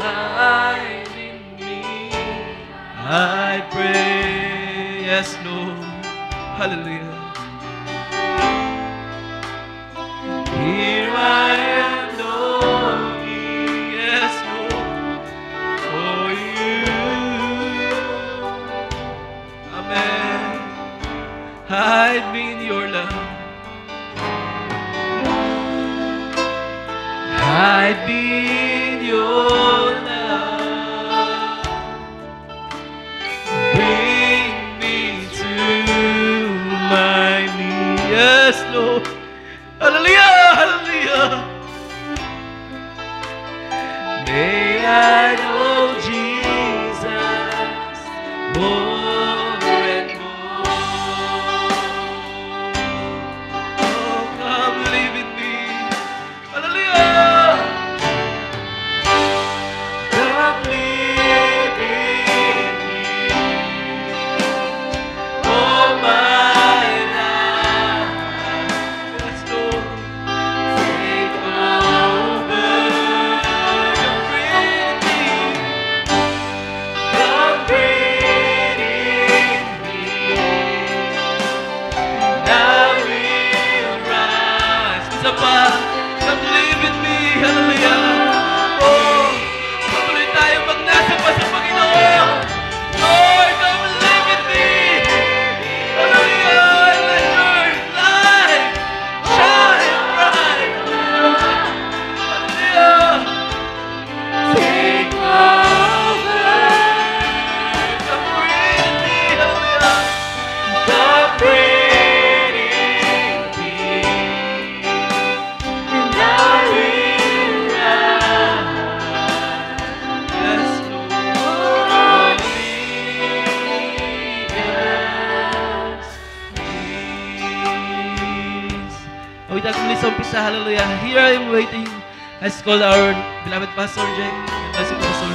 hide in me. I pray, yes, Lord. Hallelujah. Here I am longing, yes, Lord, for you. Amen. Hide me in your love. Hide me in your love. Bring me to my knees. Yes, Lord. Hallelujah, hallelujah. May I know Jesus more and more. Oh, come live in me. Hallelujah. Come live in me. Oh, my life. Yes, Lord. Take over. Come breathe in me. Come breathe in me. And I will rise. Isa pa. Come live in me. Hallelujah. Oh, patuloy tayo magnasa pa sa Panginoon. Lord, come live in me. Hallelujah. And let your light shine bright. Hallelujah. Take over. Come breathe in me. Hallelujah. Come breathe in me. And I will rise. Yes, Lord. Yes, please. Oh, ita't muli sa umpisa. Hallelujah. Here I am waiting. Let's call our beloved Pastor Jake. Bless you, Pastor.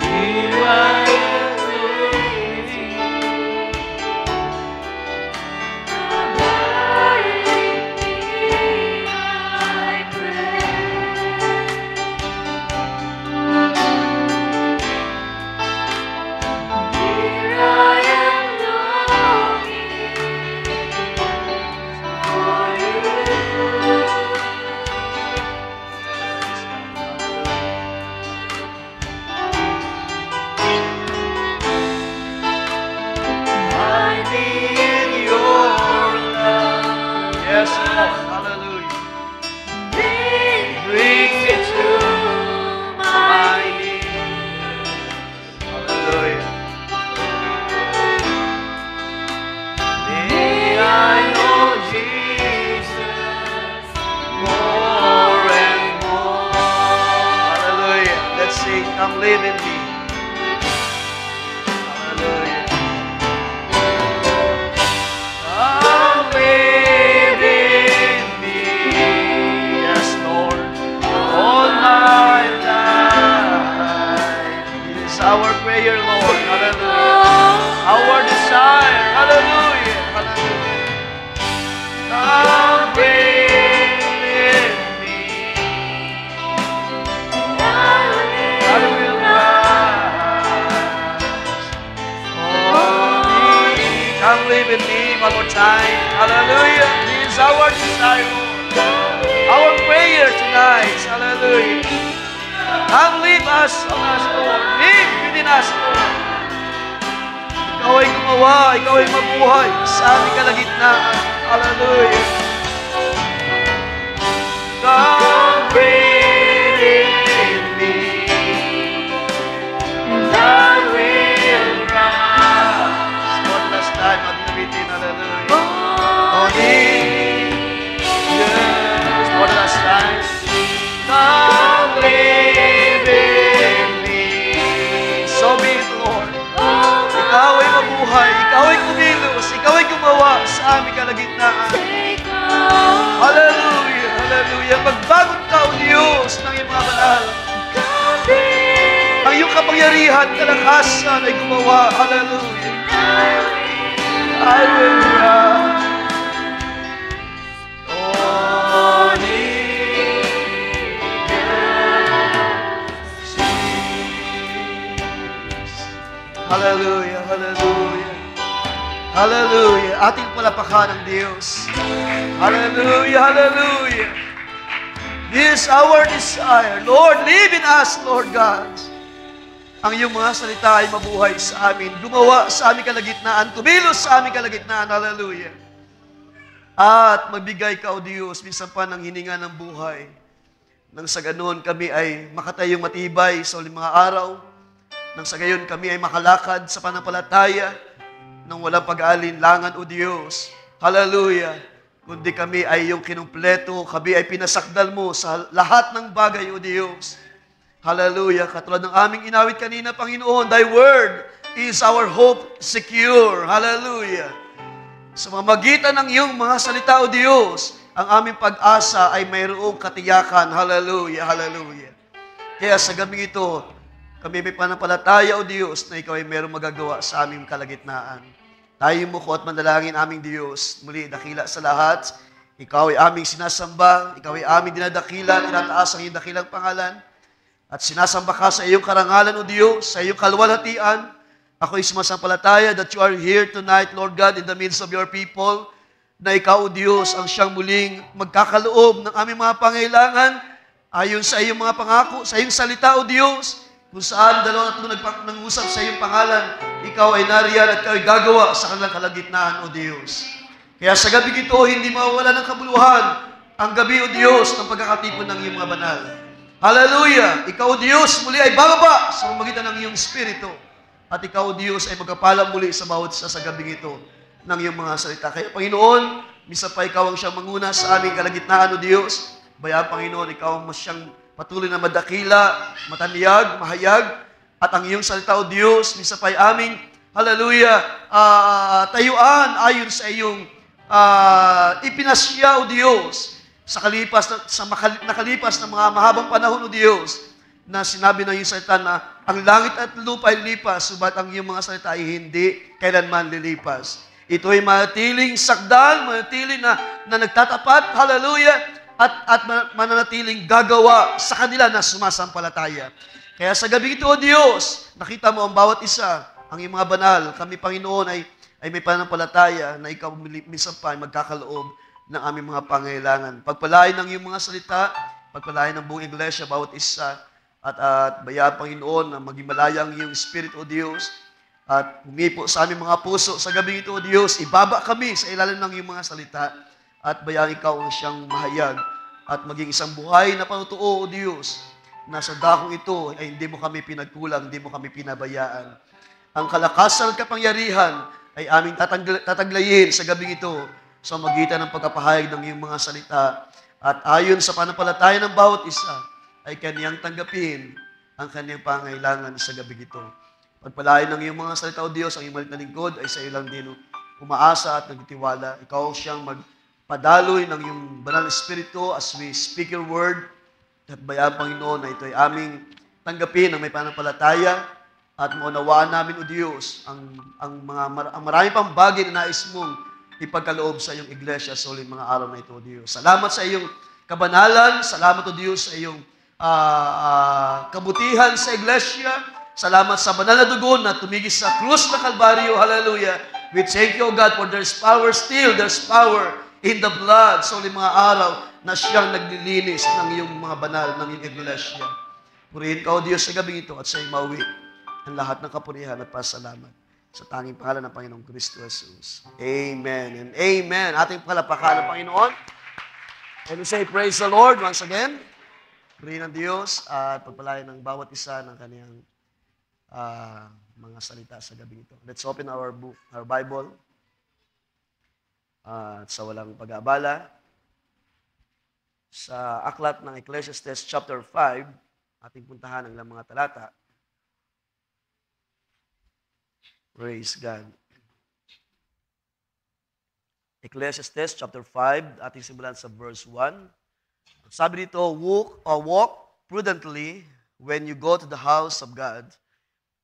Here I am waiting. Yes, Lord. Hallelujah. Bring me to my knees. Hallelujah. May I know Jesus more and more. Hallelujah. Let's sing, come live in me. Hallelujah. Come live in me. Yes, Lord. All my life. It is our prayer, Lord. Hallelujah. Our desire. Hallelujah. Hallelujah. Come live in me. I will rise. Oh, come live in me one more time. Hallelujah. This is our desire, Lord. Our prayer tonight. Hallelujah. Come live us, Lord. Live within us, Lord. Ikaw ay gumawa, ikaw ay mabuhay sa aming kalagitnaan. Hallelujah. Come breathe in me, and I will rise. One last time, magnabitin, hallelujah. Yes, one last time. Come live in me. So be it, Lord. Ikaw ay mabuhay, ikaw ay kumilos, ikaw ay gumawa sa aming kalagitnaan. Hallelujah, hallelujah. Magbagong taon, Diyos, ng iyong mga banal. Ang iyong kapangyarihan, kalakasan ay gumawa. Hallelujah. I will rise. Hallelujah. Ating palapakan ng Diyos. Hallelujah, hallelujah. This is our desire. Lord, live in us, Lord God. Ang iyong mga salita ay mabuhay sa amin. Gumawa sa aming kalagitnaan. Tumilos sa aming kalagitnaan. Hallelujah. At magbigay ka, O Diyos, minsan pa ng hininga ng buhay. Nang sa ganoon kami ay makatayong matibay sa uling mga araw. Nang sa gayon kami ay makalakad sa panampalataya nang walang pag-aalinlangan, O Diyos. Hallelujah. Kundi kami ay iyong kinumpleto, kami ay pinasakdal mo sa lahat ng bagay, O Diyos. Hallelujah. Katulad ng aming inawit kanina, Panginoon, Thy Word is our hope secure. Hallelujah. Sa mamagitan ng iyong mga salita, O Diyos, ang aming pag-asa ay mayroong katiyakan. Hallelujah, hallelujah. Kaya sa gabi ito, kami may panampalataya, O Diyos, na Ikaw ay mayroong magagawa sa aming kalagitnaan. Tayo mo ko at manalangin aming Diyos. Muli, dakila sa lahat. Ikaw ay aming sinasamba. Ikaw ay aming dinadakila. Tinataas ang iyong dakilang pangalan. At sinasamba ka sa iyong karangalan, O Diyos, sa iyong kalwalhatian. Ako ay sumasampalataya that you are here tonight, Lord God, in the midst of your people, na Ikaw, O Diyos, ang siyang muling magkakaloob ng aming mga pangailangan ayon sa iyong mga pangako, sa iyong salita, O Diyos, kung saan dalawang tatlo nag-usap sa iyong pangalan, Ikaw ay nariyan at Ikaw ay gagawa sa kanilang kalagitnaan, O Diyos. Kaya sa gabi ito, hindi mawawala ng kabuluhan ang gabi, O Diyos, ng pagkakatipon ng iyong mga banal. Hallelujah! Ikaw, O Diyos, muli ay bababa sa pamamagitan ng iyong Espiritu. At Ikaw, O Diyos, ay magkapalang muli sa bawat isa sa gabi ito ng iyong mga salita. Kaya, Panginoon, misa pa Ikaw ang siyang manguna sa aming kalagitnaan, O Diyos. Bayaan, Panginoon, Ikaw ang siyang patuloy na madakila, matanyag, mahayag, at ang iyong salita, O Diyos, misa pa'y aming, hallelujah, tayuan ayon sa iyong ipinasya, O Diyos, sa nakalipas na mga mahabang panahon, O Diyos, na sinabi ng iyong salita na ang langit at lupa ay lilipas, subat ang iyong mga salita ay hindi kailanman lilipas. Ito ay manatiling sakdal, manatiling na nagtatapat, hallelujah, at mananatiling gagawa sa kanila na sumasampalataya. Kaya sa gabi ito, O Diyos, nakita mo ang bawat isa, ang iyong mga banal. Kami, Panginoon, ay may panampalataya na Ikaw minsan pa ay magkakaloob ng aming mga pangailangan. Pagpalain ng iyong mga salita, pagpalain ng buong iglesia, bawat isa, at bayaan, Panginoon, na maging malaya ang iyong Spirit, O Diyos, at humipo sa aming mga puso. Sa gabi ito, O Diyos, ibaba kami sa ilalim ng iyong mga salita, at bayaan Ikaw ang siyang mahayag at maging isang buhay na panutuo, O Diyos, na sa dakong ito ay hindi mo kami pinagkulang, hindi mo kami pinabayaan. Ang kalakasan at kapangyarihan ay aming tataglayin sa gabing ito sa magitan ng pagkapahayag ng iyong mga salita. At ayon sa panampalataya ng bawat isa, ay kaniyang tanggapin ang kaniyang pangailangan sa gabing ito. Pagpalain ng iyong mga salita, O Diyos, ang iyong malit na lingkod ay sa iyo lang din umaasa at nagtitiwala. Ikaw ang siyang padaloy ng iyong banal na Espiritu as we speak your word. At bayaan, Panginoon, na ito ay aming tanggapin ng may panampalataya at maunawaan namin, O Diyos, ang marami pang bagay na nais mong ipagkaloob sa iyong iglesia sa uling mga araw na ito, O Diyos. Salamat sa iyong kabanalan. Salamat, O Diyos, sa iyong kabutihan sa iglesia. Salamat sa banal na dugo na tumigis sa krus na Kalbaryo. Hallelujah. We thank you, O God, for there's power still. There's power in the blood sa uling mga araw na siyang naglilinis ng iyong mga banal, ng iyong iglesia. Purihin ka, O Diyos, sa gabing ito at sa iyong mauwi ang lahat ng kapurihan at pasalamat sa tanging pangalan ng Panginoong Kristo Jesus. Amen and amen. Ating palapakan ng Panginoon. And we say, praise the Lord once again. Purihin ang Diyos at pagpalain ng bawat isa ng kaniyang mga salita sa gabing ito. Let's open our book, our Bible. At sa walang pag-aabala, sa aklat ng Ecclesiastes chapter 5, ating puntahan ang ilang mga talata. Praise God. Ecclesiastes chapter 5, ating simulan sa verse 1. Sabi dito, walk prudently when you go to the house of God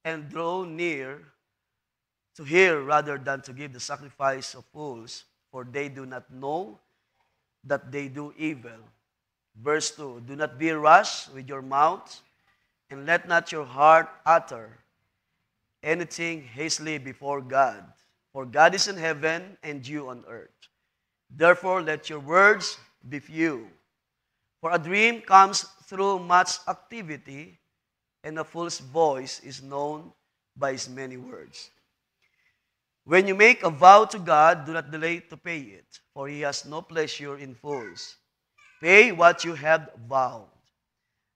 and draw near to hear rather than to give the sacrifice of fools, for they do not know that they do evil. Verse 2, do not be rash with your mouth, and let not your heart utter anything hastily before God. For God is in heaven and you on earth. Therefore, let your words be few. For a dream comes through much activity, and a fool's voice is known by his many words. When you make a vow to God, do not delay to pay it, for he has no pleasure in fools. Pay what you have vowed.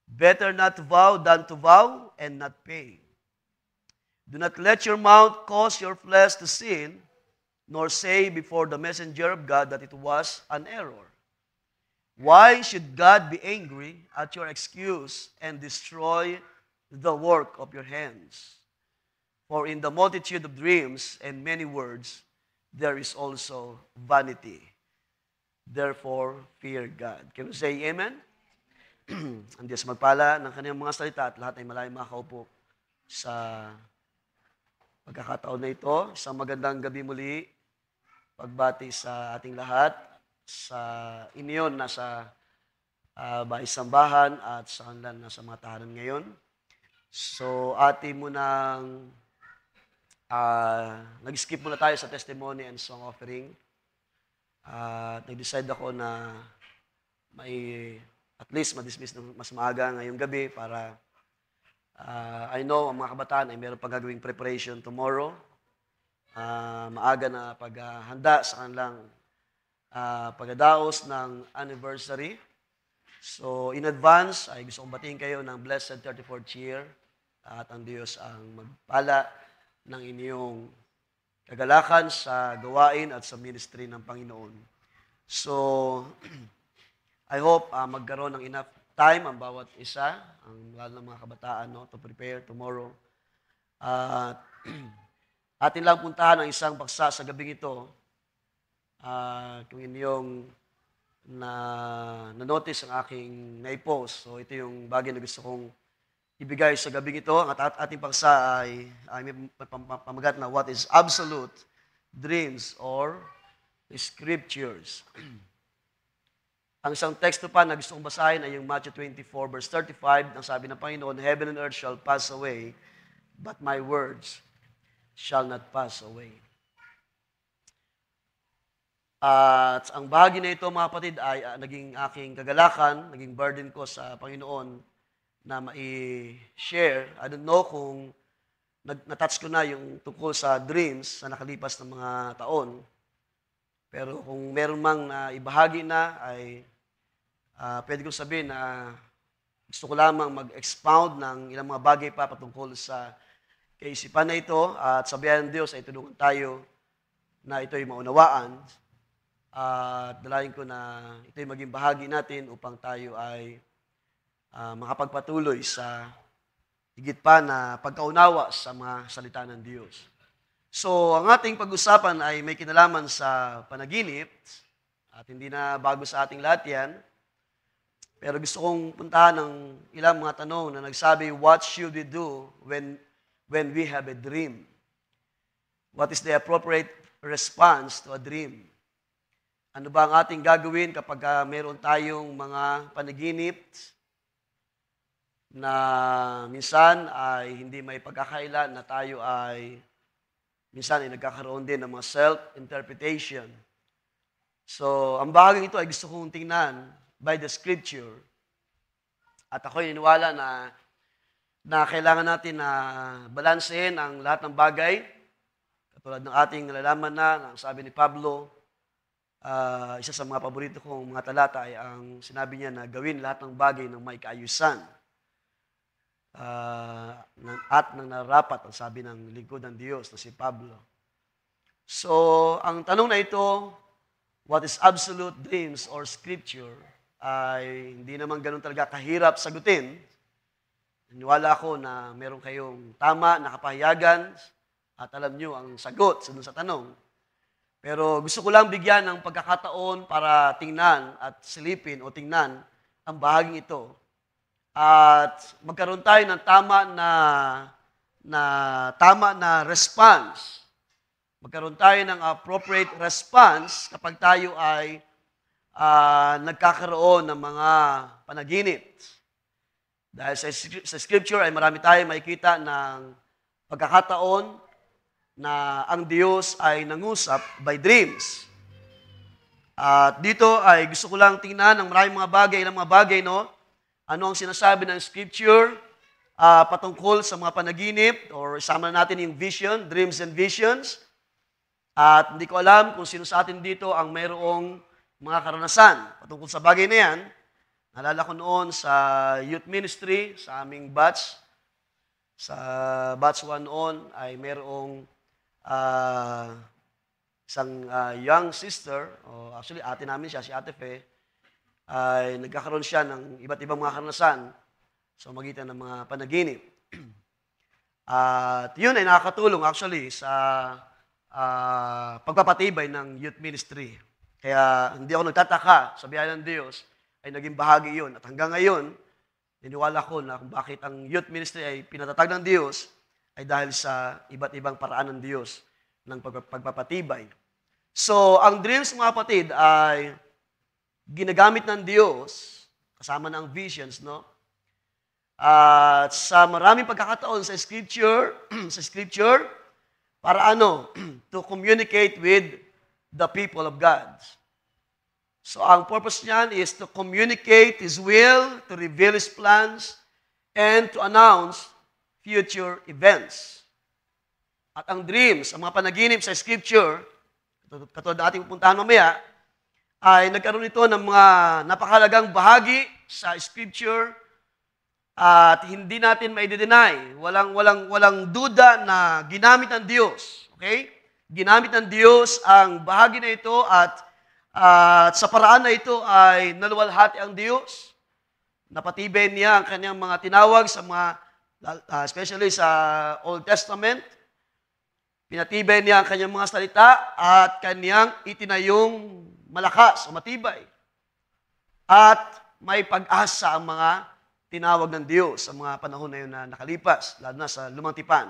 Better not to vow than to vow and not pay. Do not let your mouth cause your flesh to sin, nor say before the messenger of God that it was an error. Why should God be angry at your excuse and destroy the work of your hands? For in the multitude of dreams and many words, there is also vanity. Therefore, fear God. Can we say amen? Ang Diyos magpala ng kanyang mga salita at lahat ay malayang makaupo sa pagkakataon na ito. Isang magandang gabi muli. Pagbati sa ating lahat, sa inyo na sa bahay sambahan at sa kanila na sa mga tahanan ngayon. So, atin mo nang nag-skip muna tayo sa testimony and song offering. Nag-decide ako na may at least ma-dismiss ng mas maaga ngayong gabi para I know ang mga kabataan ay meron pang gagawing preparation tomorrow. Maaga na paghahanda sa kanilang pagdaos ng anniversary. So, in advance, ay gusto kong batiin kayo ng blessed 34th year at ang Diyos ang magpala ng inyong kagalakan sa gawain at sa ministry ng Panginoon. So, I hope magkaroon ng enough time ang bawat isa, ang lalo ng mga kabataan, no, to prepare tomorrow. Atin lang puntahan ang isang paksa sa gabing ito. Kung inyong na-notice ang aking na-post. So ito yung bagay na gusto kong ibigay sa gabing ito. Ang ating paksa ay may pamagat na what is absolute dreams or scriptures. Ang isang teksto pa na gusto kong basahin ay yung Matthew 24 verse 35. Ang sabi ng Panginoon, heaven and earth shall pass away, but my words shall not pass away. At ang bahagi na ito, mga kapatid, ay naging aking kagalakan, naging burden ko sa Panginoon na mai-share. I don't know kung natouch ko na yung tungkol sa dreams sa nakalipas ng mga taon. Pero kung meron mang ibahagi na, ay pwede kong sabihin na gusto ko lamang mag-expound ng ilang mga bagay pa patungkol sa kaisipan na ito. At sabihan ng Diyos ay tulungan tayo na ito'y maunawaan. At dalayan ko na ito'y maging bahagi natin upang tayo ay makapagpatuloy sa higit pa na pagkaunawa sa mga salita ng Diyos. So, ang ating pag-usapan ay may kinalaman sa panaginip at hindi na bago sa ating lahat yan. Pero gusto kong puntahan ng ilang mga tanong na nagsabi, what should we do when we have a dream? What is the appropriate response to a dream? Ano ba ang ating gagawin kapag meron tayong mga panaginip na minsan ay hindi may pagkakaila na tayo ay minsan ay nagkakaroon din ng mga self-interpretation. So, ang bahaging ito ay gusto kong tingnan by the Scripture. At ako'y niniwala na kailangan natin na balansehin ang lahat ng bagay. Katulad ng ating nalalaman na, sabi ni Pablo, isa sa mga paborito kong mga talata ay ang sinabi niya na gawin lahat ng bagay ng may kaayusan. At nang narapat, ang sabi ng lingkod ng Diyos na si Pablo. So, ang tanong na ito, what is absolute dreams or scripture, ay hindi naman ganun talaga kahirap sagutin. Naniwala ako na meron kayong tama na kapahayagan at alam nyo ang sagot sa tanong. Pero gusto ko lang bigyan ng pagkakataon para tingnan at silipin o tingnan ang bahaging ito. At magkaroon tayo ng tama na response. Magkaroon tayo ng appropriate response kapag tayo ay nagkakaroon ng mga panaginip. Dahil sa Scripture ay marami tayong makikita ng pagkakataon na ang Diyos ay nangusap by dreams. At dito ay gusto ko lang tingnan ng maraming mga bagay, ilang mga bagay, no? Ano ang sinasabi ng Scripture patungkol sa mga panaginip, or isama natin yung vision, dreams and visions. At hindi ko alam kung sino sa atin dito ang mayroong mga karanasan patungkol sa bagay na yan. Naalala ko noon sa youth ministry, sa aming batch, sa batch 1 noon ay mayroong isang young sister, actually ate namin siya, si Ate Fe, ay nagkakaroon siya ng iba't ibang mga karanasan sa magitan ng mga panaginip. At yun ay nakakatulong actually sa pagpapatibay ng youth ministry. Kaya hindi ako nagtataka sa biyaya ng Diyos ay naging bahagi yun. At hanggang ngayon, niniwala ko na kung bakit ang youth ministry ay pinatatag ng Diyos ay dahil sa iba't ibang paraan ng Diyos ng pagpapatibay. So, ang dreams, mga kapatid, ay ginagamit ng Diyos, kasama ng visions, no? At sa maraming pagkakataon sa Scripture, para to communicate with the people of God. So, ang purpose niyan is to communicate His will, to reveal His plans, and to announce future events. At ang dreams, ang mga panaginip sa Scripture, katulad na ating pupuntahan mamaya, ay nagkaroon ito ng mga napakahalagang bahagi sa Scripture at hindi natin mai-deny. Walang duda na ginamit ng Diyos. Okay? Ginamit ng Diyos ang bahagi na ito at sa paraan na ito ay naluwalhati ang Diyos. Napatibay niya ang kanyang mga tinawag sa mga, especially sa Old Testament. Pinatibay niya ang kanyang mga salita at kanyang itinayong malakas o matibay. At may pag-asa ang mga tinawag ng Diyos sa mga panahon na yun na nakalipas, lalo na sa Lumang Tipan.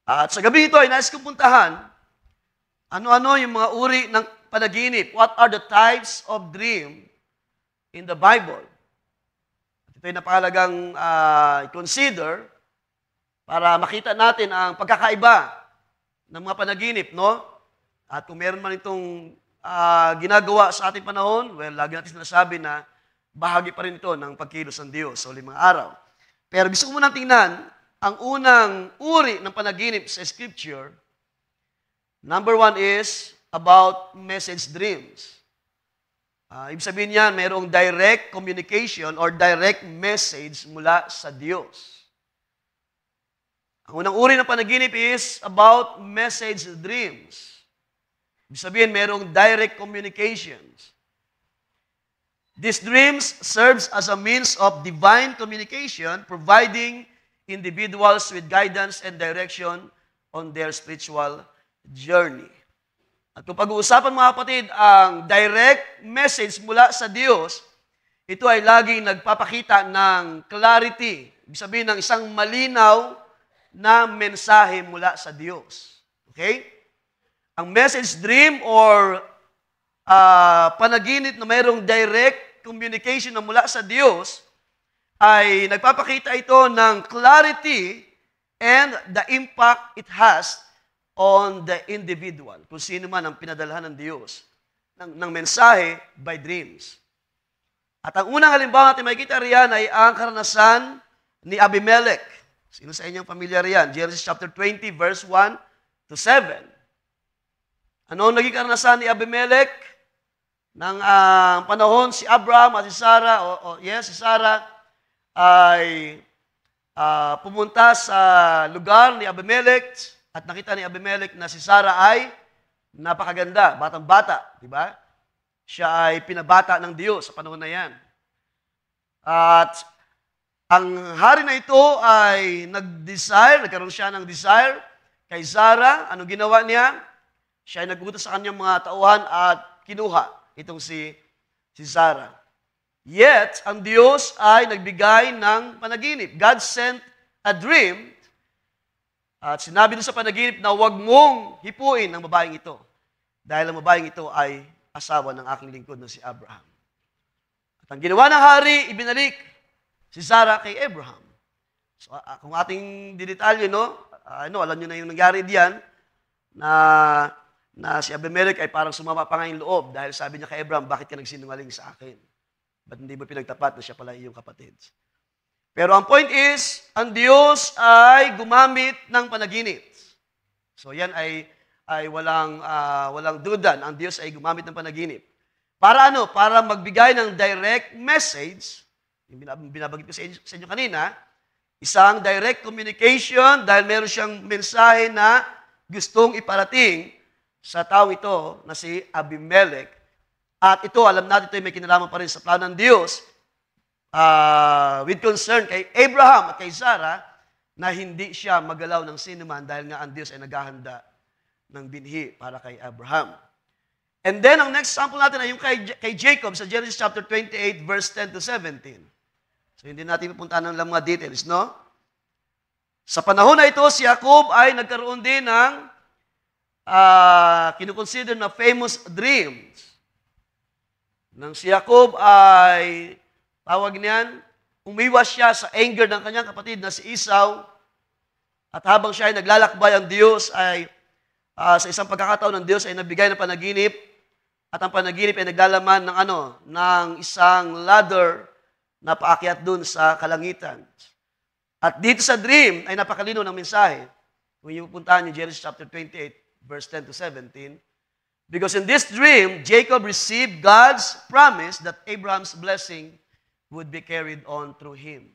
At sa gabi ito ay nais kong puntahan, ano-ano yung mga uri ng panaginip? What are the types of dream in the Bible? At ito ay napakalagang consider para makita natin ang pagkakaiba ng mga panaginip, no? At kung meron man itong ginagawa sa ating panahon, well, lagi natin sinasabi na bahagi pa rin ito ng pagkilos ng Diyos sa limang araw. Pero gusto ko munang tingnan ang unang uri ng panaginip sa Scripture. Number 1 is about message dreams. Ibig sabihin niyan, mayroong direct communication or direct message mula sa Diyos. Ang unang uri ng panaginip is about message dreams. Ibig sabihin, mayroong direct communications. These dreams serves as a means of divine communication, providing individuals with guidance and direction on their spiritual journey. At kung pag-uusapan, mga kapatid, ang direct message mula sa Diyos, ito ay laging nagpapakita ng clarity. Ibig sabihin ng isang malinaw na mensahe mula sa Diyos. Okay? Ang message dream or panaginip na mayroong direct communication na mula sa Diyos ay nagpapakita ito ng clarity and the impact it has on the individual. Kung sino man ang pinadalhan ng Diyos ng mensahe by dreams. At ang unang halimbawa natin makikita riyan ay ang karanasan ni Abimelech. Sino sa inyong pamilyar yan? Genesis chapter 20, verse 1 to 7. Ano ang naging karanasan ni Abimelech? Nang panahon si Abraham at si Sarah, si Sarah ay pumunta sa lugar ni Abimelech at nakita ni Abimelech na si Sarah ay napakaganda, batang-bata, di ba? Siya ay pinabata ng Diyos sa panahon na yan. At ang hari na ito ay nagkaroon siya ng desire kay Sarah. Ano ginawa niya? Siya ay nagutos sa kanyang mga tauhan at kinuha itong si Sarah. Yet, ang Diyos ay nagbigay ng panaginip. God sent a dream at sinabi doon sa panaginip na huwag mong hipuin ang babaeng ito dahil ang babaeng ito ay asawa ng aking lingkod na si Abraham. At ang ginawa ng hari, ibinalik si Sarah kay Abraham. So, kung ating didetalye, no? alam niyo na yung nangyari diyan, na si Abimelech ay parang sumama pa nga yung loob dahil sabi niya kay Abraham, bakit ka nagsinungaling sa akin? Ba't hindi mo pinagtapat na siya pala iyong kapatid? Pero ang point is, ang Diyos ay gumamit ng panaginip. So yan ay walang duda. Ang Diyos ay gumamit ng panaginip. Para ano? Para magbigay ng direct message, yung binabagit ko sa inyo kanina, isang direct communication dahil meron siyang mensahe na gustong iparating sa tao ito na si Abimelech. At ito, alam natin ito, may kinalaman pa rin sa plano ng Diyos with concern kay Abraham at kay Sarah na hindi siya magalaw ng sinuman dahil nga ang Diyos ay naghahanda ng binhi para kay Abraham. And then, ang next sample natin ay yung kay Jacob sa Genesis chapter 28, verse 10 to 17. So, hindi natin pupuntahan ng mga details, no? Sa panahon na ito, si Jacob ay nagkaroon din ng kinukonsider na famous dreams. Nang si Jacob ay, tawag niyan, umiwas siya sa anger ng kanyang kapatid na si Esau. At habang siya ay naglalakbay, ang Diyos ay, sa isang pagkakataon ng Diyos ay nabigay ng panaginip. At ang panaginip ay naglalaman ng isang ladder na paakyat dun sa kalangitan. At dito sa dream ay napakalino ng mensahe. Kung yung puntahan yung Genesis chapter 28, verse 10 to 17, because in this dream, Jacob received God's promise that Abraham's blessing would be carried on through him.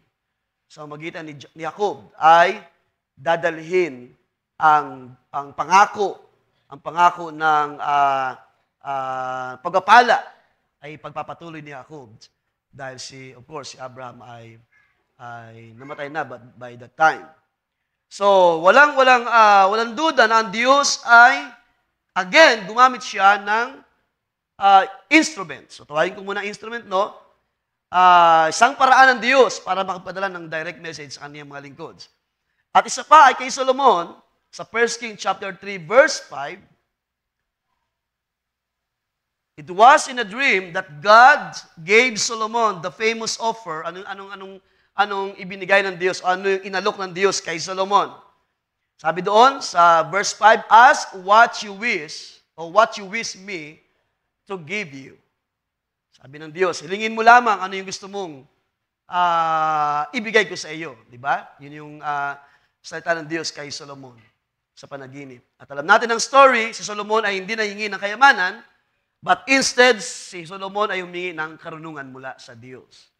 So, magitan ni Jacob ay dadalhin ang pangako ng pagpapala ay pagpapatuloy ni Jacob dahil of course, si Abraham ay namatay na by that time. So, walang duda na ang Diyos ay, again, gumamit siya ng instrument. So, tawagin ko muna instrument, no? Isang paraan ng Diyos para makapadala ng direct message sa kaniyang mga lingkod. At isa pa ay kay Solomon, sa 1 King chapter 3, verse 5, it was in a dream that God gave Solomon the famous offer. Anong ibinigay ng Diyos, ano yung inalok ng Diyos kay Solomon. Sabi doon sa verse 5, ask what you wish or what you wish me to give you. Sabi ng Diyos, hilingin mo lamang ano yung gusto mong ibigay ko sa iyo. Diba? Yun yung salita ng Diyos kay Solomon sa panaginip. At alam natin ang story, si Solomon ay hindi nahingi ng kayamanan, but instead, si Solomon ay humingi ng karunungan mula sa Diyos.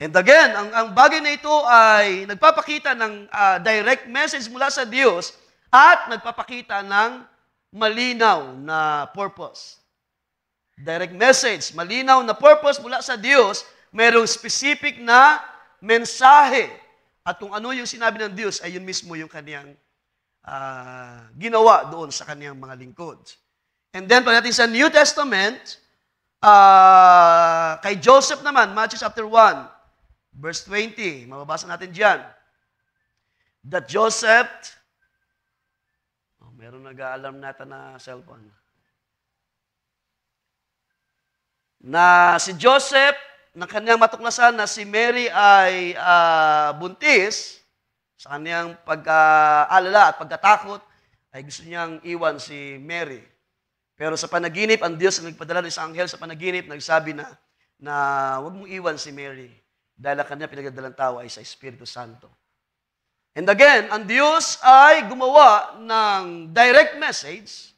And again, ang bagay na ito ay nagpapakita ng direct message mula sa Diyos at nagpapakita ng malinaw na purpose. Direct message, malinaw na purpose mula sa Diyos, mayroong specific na mensahe. At kung ano yung sinabi ng Diyos, ay yun mismo yung kaniyang ginawa doon sa kaniyang mga lingkod. And then, pagdating sa New Testament, kay Joseph naman, Matthew chapter 1, verse 20, mababasa natin dyan. That Joseph, meron nag-aalarm natin na cellphone. Na si Joseph, na kanyang matuklasan na si Mary ay buntis, sa kanyang pag-aalala at pagkatakot, ay gusto niyang iwan si Mary. Pero sa panaginip, ang Diyos ang nagpadala ng isang anghel sa panaginip, nagsabi na huwag mong iwan si Mary. Dahil ang kanya pinagdadalang tao ay sa Espiritu Santo. And again, ang Diyos ay gumawa ng direct message.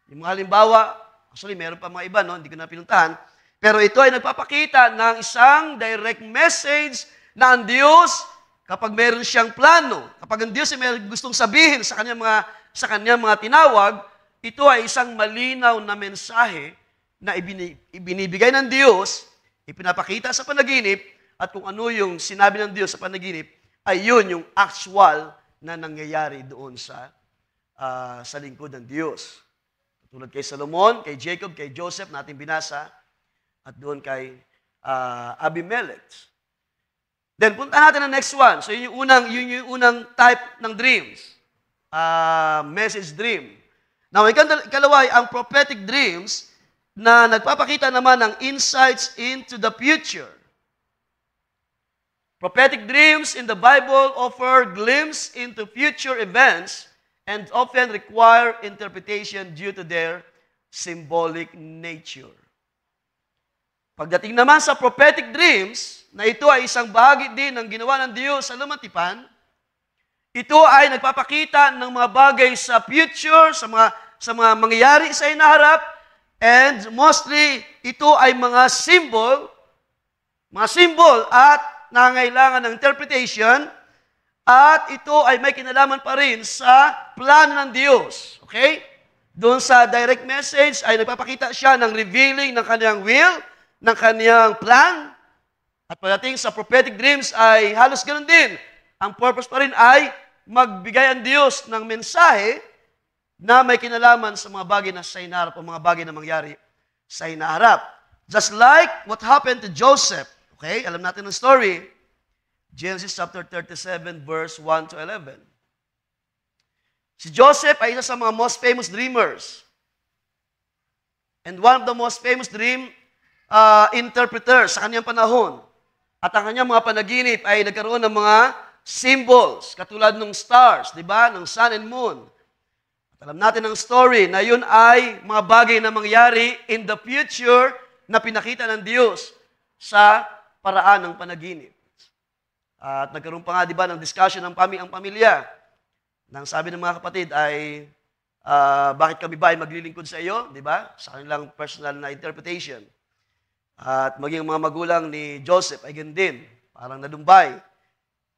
Yung mga halimbawa, actually, meron pa mga iba, no? Hindi ko na pinuntahan. Pero ito ay nagpapakita ng isang direct message na ang Diyos, kapag meron siyang plano, kapag ang Diyos ay meron gustong sabihin sa kanyang mga tinawag, ito ay isang malinaw na mensahe na ibinibigay ng Diyos, ipinapakita sa panaginip, at kung ano yung sinabi ng Diyos sa panaginip, ay yun yung actual na nangyayari doon sa lingkod ng Diyos. Tulad kay Solomon, kay Jacob, kay Joseph, natin binasa, at doon kay Abimelech. Then, punta natin ang next one. So, yun yung unang type ng dreams. Message dream. Now, ikalawa ay ang prophetic dreams na nagpapakita naman ng insights into the future. Prophetic dreams in the Bible offer glimpse into future events and often require interpretation due to their symbolic nature. Pagdating naman sa prophetic dreams, na ito ay isang bahagi din ng ginawa ng Diyos sa lumang tipan, ito ay nagpapakita ng mga bagay sa future, sa mga mangyayari sa hinaharap, and mostly, ito ay mga symbol at nangangailangan ng interpretation, at ito ay may kinalaman pa rin sa plano ng Diyos. Okay? Doon sa direct message ay nagpapakita siya ng revealing ng kanyang will, ng kanyang plan. At pagdating sa prophetic dreams ay halos ganoon din. Ang purpose pa rin ay magbigay ang Diyos ng mensahe na may kinalaman sa mga bagay na sa hinaharap o mga bagay na mangyari sa hinaharap. Just like what happened to Joseph. Okay, alam natin ang story. Genesis chapter 37, verse 1 to 11. Si Joseph ay isa sa mga most famous dreamers. And one of the most famous dream interpreters sa kanyang panahon. At ang kanyang mga panaginip ay nagkaroon ng mga symbols, katulad ng stars, di ba? Ng sun and moon. At alam natin ang story na yun ay mga bagay na mangyari in the future na pinakita ng Diyos sa paraan ng panaginip. At nagkaroon pa nga, di ba, ng discussion ng ang pamilya. Nang sabi ng mga kapatid ay, bakit kami ba ay maglilingkod sa iyo? Di ba? Sa kanilang personal na interpretation. At maging mga magulang ni Joseph ay ganun din. Parang nadumbay.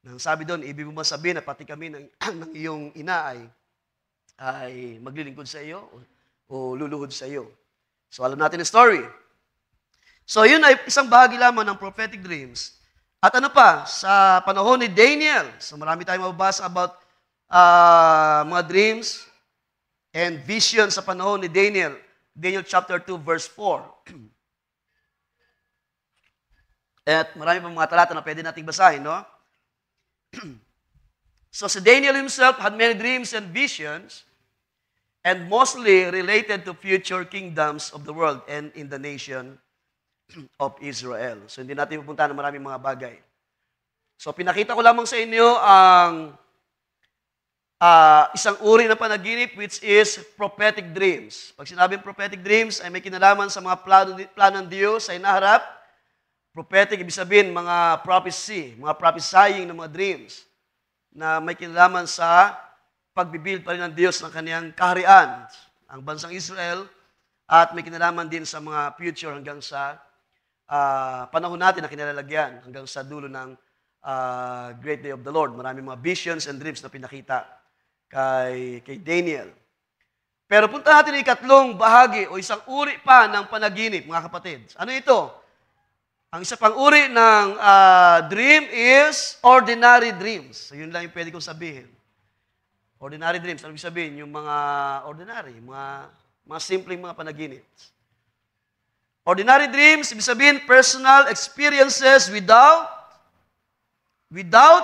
Nang sabi doon, ibig mo sabihin na pati kami ng iyong ina ay maglilingkod sa iyo o luluhod sa iyo. So alam natin ang story. So yun ay isang bahagi lamang ng prophetic dreams. At ano pa, sa panahon ni Daniel, so marami tayong mababasa about mga dreams and visions sa panahon ni Daniel. Daniel chapter 2 verse 4. At marami pang mga talata na pwede nating basahin, no? So si Daniel himself had many dreams and visions, and mostly related to future kingdoms of the world and in the nation of Israel. So hindi natin pupunta ng maraming mga bagay. So pinakita ko lamang sa inyo ang isang uri ng panaginip, which is prophetic dreams. Pag sinabing prophetic dreams ay may kinalaman sa mga plano ng Diyos sa hinaharap. Prophetic, ibig sabihin, mga prophecy, mga prophesying ng mga dreams na may kinalaman sa pagbibuild pa rin ng Diyos ng kaniyang kaharian, ang bansang Israel, at may kinalaman din sa mga future hanggang sa panahon natin na kinalalagyan, hanggang sa dulo ng Great Day of the Lord. Maraming mga visions and dreams na pinakita kay Daniel. Pero punta natin ang ikatlong bahagi o isang uri pa ng panaginip, mga kapatid. Ano ito? Ang isa pang uri ng dream is ordinary dreams. So, yun lang yung pwede kong sabihin. Ordinary dreams. Ano ibig sabihin? Yung mga ordinary, mga simpleng mga panaginip. Ordinary dreams, ibig sabihin, personal experiences without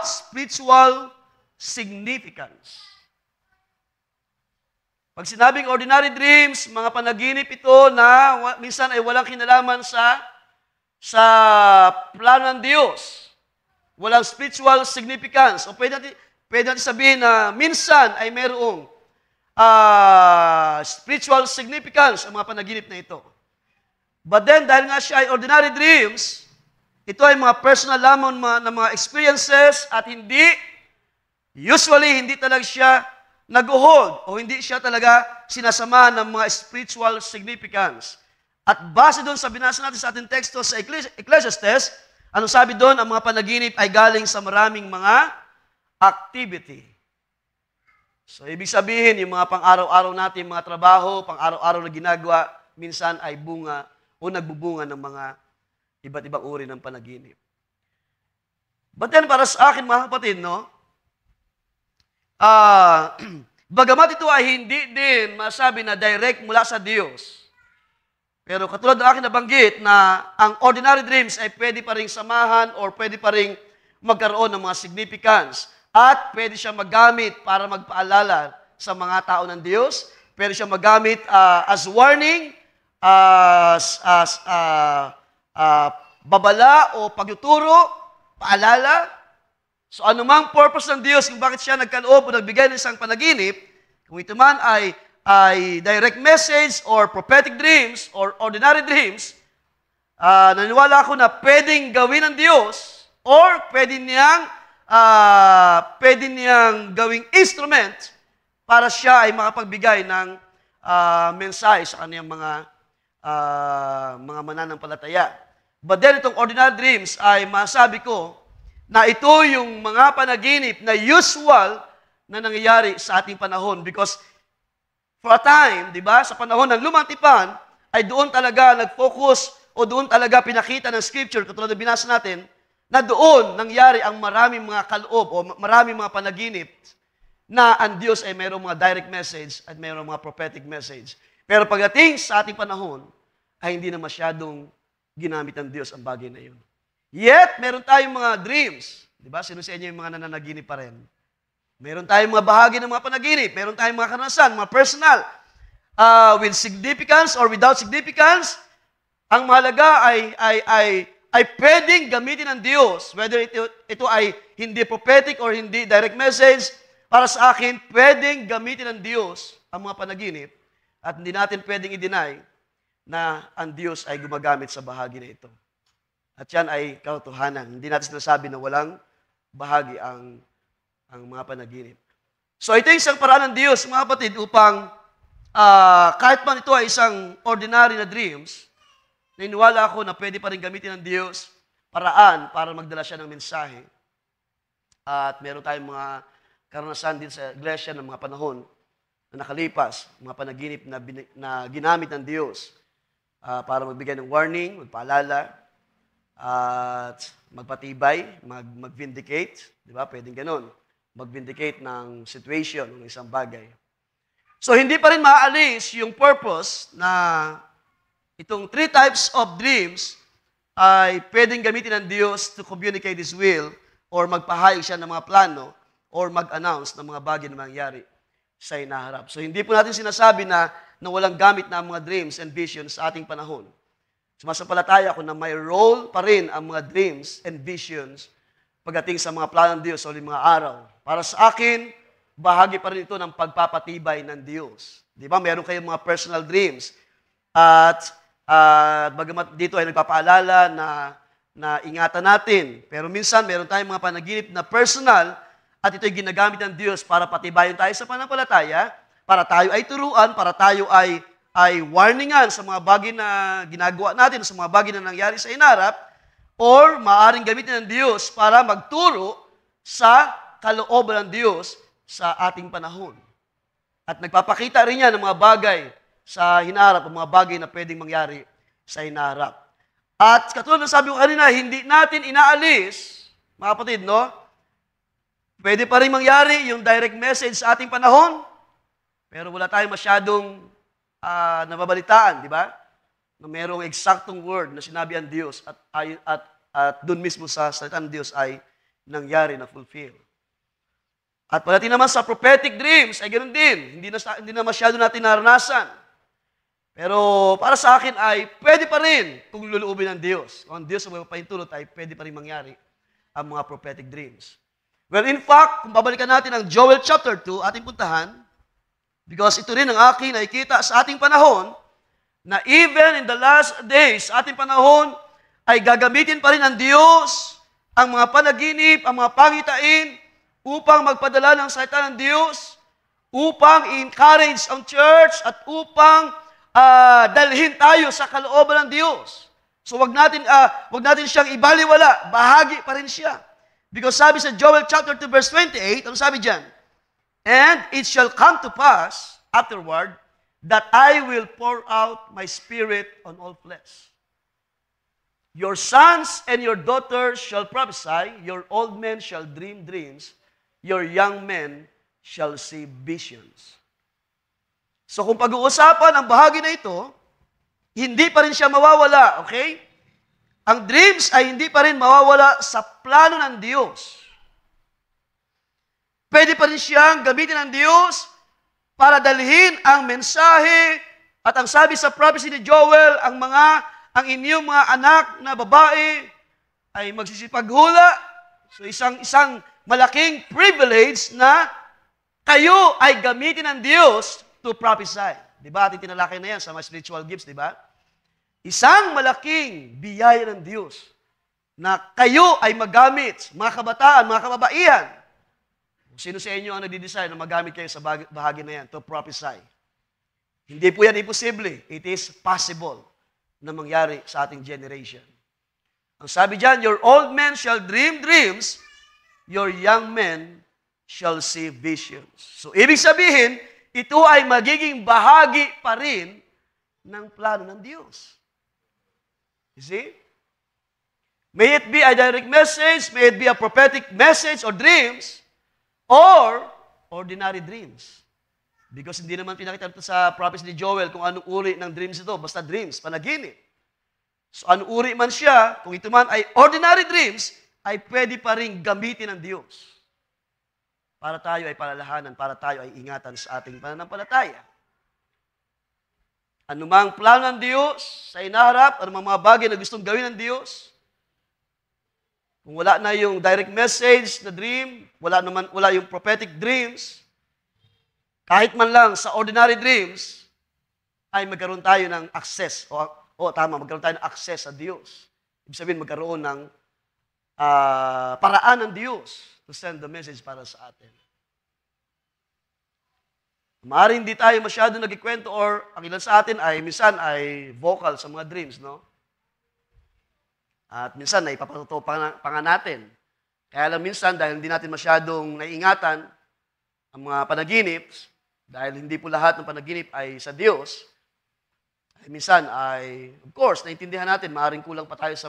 spiritual significance. Pag sinabing ordinary dreams, mga panaginip ito na minsan ay walang kinalaman sa plano ng Diyos. Walang spiritual significance. O pwede natin sabihin na minsan ay mayroong spiritual significance ang mga panaginip na ito. But then, dahil nga siya ay ordinary dreams, ito ay mga personal lamang na mga experiences at usually hindi talaga siya nag-hold o hindi siya talaga sinasama ng mga spiritual significance. At base doon sa binasa natin sa ating teksto sa Ecclesiastes, ano sabi doon? Ang mga panaginip ay galing sa maraming mga activity. So, ibig sabihin, yung mga pang-araw-araw natin, mga trabaho, pang-araw-araw na ginagawa, minsan ay bunga o nagbubunga ng mga iba't ibang uri ng panaginip. But then, para sa akin, mga kapatid, no? Bagamat ito ay hindi din masabi na direct mula sa Diyos. Pero katulad ng akin nabanggit na ang ordinary dreams ay pwede pa rin samahan or pwede pa rin magkaroon ng mga significance. At pwede siya magamit para magpaalala sa mga tao ng Diyos. Pwede siya magamit as warning, as babala o pagtuturo paalala. So anumang purpose ng Diyos kung bakit siya nagkaloob o nagbigay ng isang panaginip, kung ito man ay direct message or prophetic dreams or ordinary dreams, naniniwala ako na pwedeng gawin ng Diyos or pwede niyang gawing instrument para siya ay makapagbigay ng mensahe sa kaniyang mga mananampalataya. But then itong ordinary dreams ay masabi ko na ito yung mga panaginip na usual na nangyayari sa ating panahon because for a time, di ba, sa panahon ng lumang tipan, ay doon talaga nag-focus o doon talaga pinakita ng scripture, katulad na binasa natin, na doon nangyari ang maraming mga kaloob o maraming mga panaginip na ang Diyos ay mayroong mga direct message at mayroong mga prophetic message. Pero pagdating sa ating panahon, ay hindi na masyadong ginamit ng Diyos ang bagay na yun. Yet, meron tayong mga dreams. Di ba? Sino sa inyo yung mga nananaginip pa rin? Meron tayong mga bahagi ng mga panaginip. Meron tayong mga karanasan, mga personal. With significance or without significance, ang mahalaga ay pwedeng gamitin ng Diyos. Whether ito ay hindi prophetic or hindi direct message, para sa akin, pwedeng gamitin ng Diyos ang mga panaginip at hindi natin pwedeng i-deny na ang Diyos ay gumagamit sa bahagi na ito. At yan ay katotohanan. Hindi natin sinasabi na walang bahagi ang mga panaginip. So ito yung isang paraan ng Diyos, mga kapatid, upang kahit man ito ay isang ordinary na dreams, naniniwala ako na pwede pa rin gamitin ng Diyos paraan para magdala siya ng mensahe. At meron tayong mga karanasan din sa iglesia ng mga panahon na nakalipas, mga panaginip na ginamit ng Diyos para magbigay ng warning, magpaalala, at magpatibay, mag-vindicate, di ba? Pwedeng ganun. Mag-vindicate ng situation, ng isang bagay. So, hindi pa rin maaalis yung purpose na itong 3 types of dreams ay pwedeng gamitin ng Diyos to communicate His will or magpahayag siya ng mga plano or mag-announce ng mga bagay na mangyayari sa hinaharap. So, hindi po natin sinasabi na walang gamit na mga dreams and visions sa ating panahon. Sumasampalataya ako na may role pa rin ang mga dreams and visions pagdating sa mga plano ng Diyos sa uling mga araw. Para sa akin, bahagi pa rin ito ng pagpapatibay ng Diyos. Di ba? Meron kayong mga personal dreams. At bagamat dito ay nagpapaalala na ingatan natin. Pero minsan, meron tayong mga panaginip na personal at ito'y ginagamit ng Diyos para patibayin tayo sa pananampalataya, para tayo ay turuan, para tayo ay warningan sa mga bagay na ginagawa natin, sa mga bagay na nangyari sa inarap, or maaaring gamitin ng Diyos para magturo sa kalooban ng Diyos sa ating panahon. At nagpapakita rin yan ng mga bagay sa hinaharap, ang mga bagay na pwedeng mangyari sa hinaharap. At katulad ng sabi ko kanina, hindi natin inaalis, mga kapatid, no? Pwede pa rin mangyari yung direct message sa ating panahon, pero wala tayong masyadong nababalitaan, di ba? Na mayroong eksaktong word na sinabi ang Diyos at doon mismo sa salita ng Diyos ay nangyari na fulfill. At pagdating naman sa prophetic dreams, ay ganoon din. Hindi na masyado natin naranasan. Pero para sa akin ay pwede pa rin kung luluubin ng Diyos. Kung ang Diyos ang magpahintulot ay pwede pa rin mangyari ang mga prophetic dreams. Well, in fact, kung babalikan natin ang Joel chapter 2, ating puntahan, because ito rin ang aking nakikita sa ating panahon, na even in the last days, sa ating panahon, ay gagamitin pa rin ng Diyos ang mga panaginip, ang mga pangitain, upang magpadala ng salita ng Diyos, upang i-encourage ang church, at upang dalhin tayo sa kalooban ng Diyos. So wag natin siyang ibaliwala, bahagi pa rin siya. Because sabi sa Joel chapter 2 verse 28, ano sabi diyan? And it shall come to pass afterward that I will pour out my spirit on all flesh. Your sons and your daughters shall prophesy, your old men shall dream dreams, your young men shall see visions. So kung pag-uusapan ang bahagi na ito, hindi pa rin siya mawawala, okay? Ang dreams ay hindi pa rin mawawala sa plano ng Diyos. Pwede pa rin siyang gamitin ng Diyos para dalhin ang mensahe at ang sabi sa prophecy ni Joel, ang inyong mga anak na babae ay magsisipaghula So isang malaking privilege na kayo ay gamitin ng Diyos to prophesy. Di ba? Ating tinalakay na yan sa mga spiritual gifts, di ba? Isang malaking biyaya ng Diyos na kayo ay magamit, mga kabataan, mga kababaihan. Sino sa inyo ang nagdi-decide na magamit kayo sa bahagi na yan to prophesy? Hindi po yan imposible. It is possible na mangyari sa ating generation. Ang sabi dyan, your old men shall dream dreams, your young men shall see visions. So, ibig sabihin, ito ay magiging bahagi pa rin ng plano ng Diyos. You see? May it be a direct message, may it be a prophetic message or dreams, or ordinary dreams. Because hindi naman pinakita ito sa prophecy ni Joel kung anong uri ng dreams ito. Basta dreams, panaginip. So anong uri man siya, kung ito man ay ordinary dreams, ay pwede pa rin gamitin ng Diyos. Para tayo ay palalahanan, para tayo ay ingatan sa ating pananampalataya. Anumang plano ng Diyos sa inaharap, anumang mga bagay na gustong gawin ng Diyos, kung wala na yung direct message na dream, wala yung prophetic dreams, kahit man lang sa ordinary dreams, ay magkaroon tayo ng access. Magkaroon tayo ng access sa Diyos. Ibig sabihin, magkaroon ng paraan ng Diyos to send the message para sa atin. Maaaring hindi tayo masyado nagkikwento or ang ilan sa atin ay minsan ay vocal sa mga dreams, no? At minsan ay ipapatuto pa nga natin. Kaya lang minsan dahil hindi natin masyadong naiingatan ang mga panaginip, dahil hindi po lahat ng panaginip ay sa Diyos, ay minsan ay, of course, naintindihan natin, maaaring kulang pa tayo sa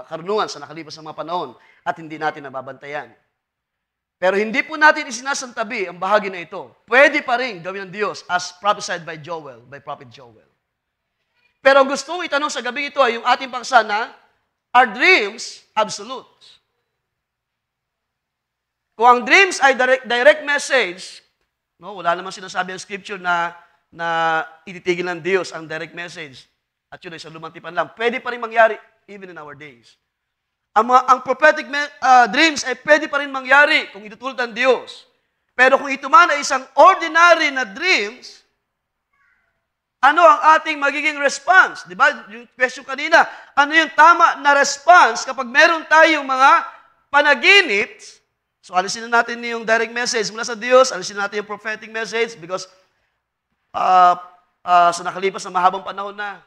karunungan sa nakalipas na mga panahon at hindi natin nababantayan. Pero hindi po natin isinasantabi ang bahagi na ito. Pwede pa rin gawin ng Diyos as prophesied by Prophet Joel. Pero gusto kong itanong sa gabi ito ay yung ating paksa na, are dreams absolute? Kung ang dreams ay direct message, no, wala naman sinasabi ang scripture na ititigil ng Diyos ang direct message. At yun ay sa lumang tipan lang. Pwede pa rin mangyari even in our days. Ang prophetic dreams ay pwede pa rin mangyari kung itutulad ng Diyos. Pero kung ito man ay isang ordinary na dreams, ano ang ating magiging response? Di ba? Yung question kanina, ano yung tama na response kapag meron tayong mga panaginip? So alisin na natin yung direct message mula sa Diyos, alisin na natin yung prophetic message because sa nakalipas na mahabang panahon na,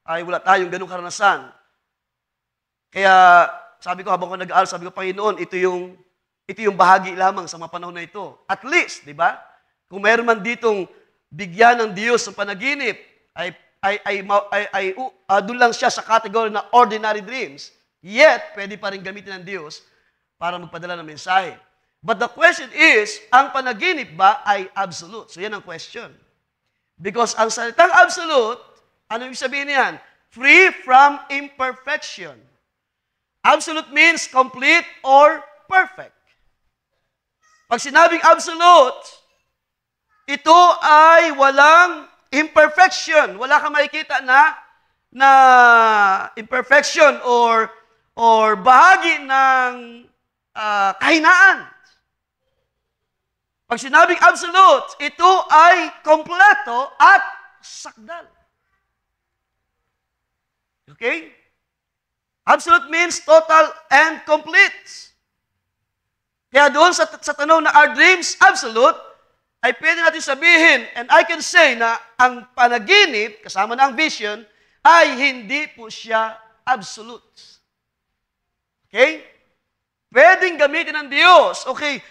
ay wala tayong ganung karanasan. Kaya sabi ko, habang ko nag-aaral, sabi ko, Panginoon, ito yung bahagi lamang sa mga panahon na ito. At least, di ba? Kung mayroon man ditong bigyan ng Diyos ng panaginip, doon lang siya sa category na ordinary dreams, yet, pwede pa rin gamitin ng Diyos para magpadala ng mensahe. But the question is, ang panaginip ba ay absolute? So yan ang question. Because ang salitang absolute, ano yung sabihin niyan? Free from imperfection. Absolute means complete or perfect. Pag sinabing absolute, ito ay walang imperfection. Wala kang makikita na imperfection or bahagi ng kahinaan. Pag sinabing absolute, ito ay kompleto at sakdal. Okay? Absolute means total and complete. Kaya doon sa tanong na are dreams absolute, ay pwede natin sabihin, and I can say na ang panaginip, kasama na ang vision, ay hindi po siya absolute. Okay? Pwedeng gamitin ng Diyos. Okay,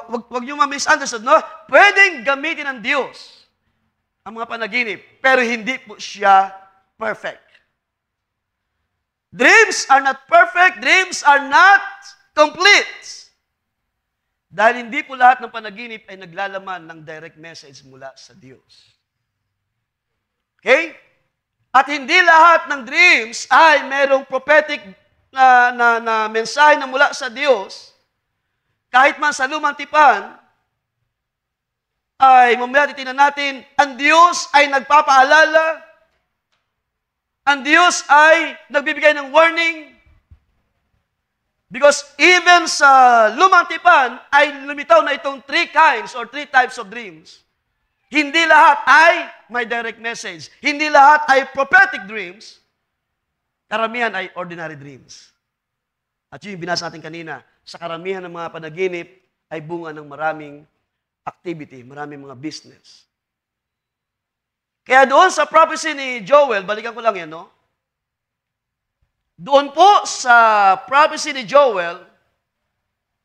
wag niyo ma-misunderstood, no? Pwedeng gamitin ng Diyos ang mga panaginip, pero hindi po siya perfect. Dreams are not perfect. Dreams are not complete. Dahil hindi po lahat ng panaginip ay naglalaman ng direct message mula sa Diyos. Okay? At hindi lahat ng dreams ay merong prophetic na mensahe na mula sa Diyos. Kahit man sa lumang tipan, ay mamaya titingnan natin, ang Diyos ay nagpapaalala. Ang Diyos ay nagbibigay ng warning. Because even sa lumang tipan ay lumitaw na itong 3 kinds or 3 types of dreams. Hindi lahat ay may direct message. Hindi lahat ay prophetic dreams. Karamihan ay ordinary dreams. At yun yung binasa natin kanina. Sa karamihan ng mga panaginip ay bunga ng maraming activity, maraming mga business. Kaya doon sa prophecy ni Joel, balikan ko lang yan, no? Doon po sa prophecy ni Joel,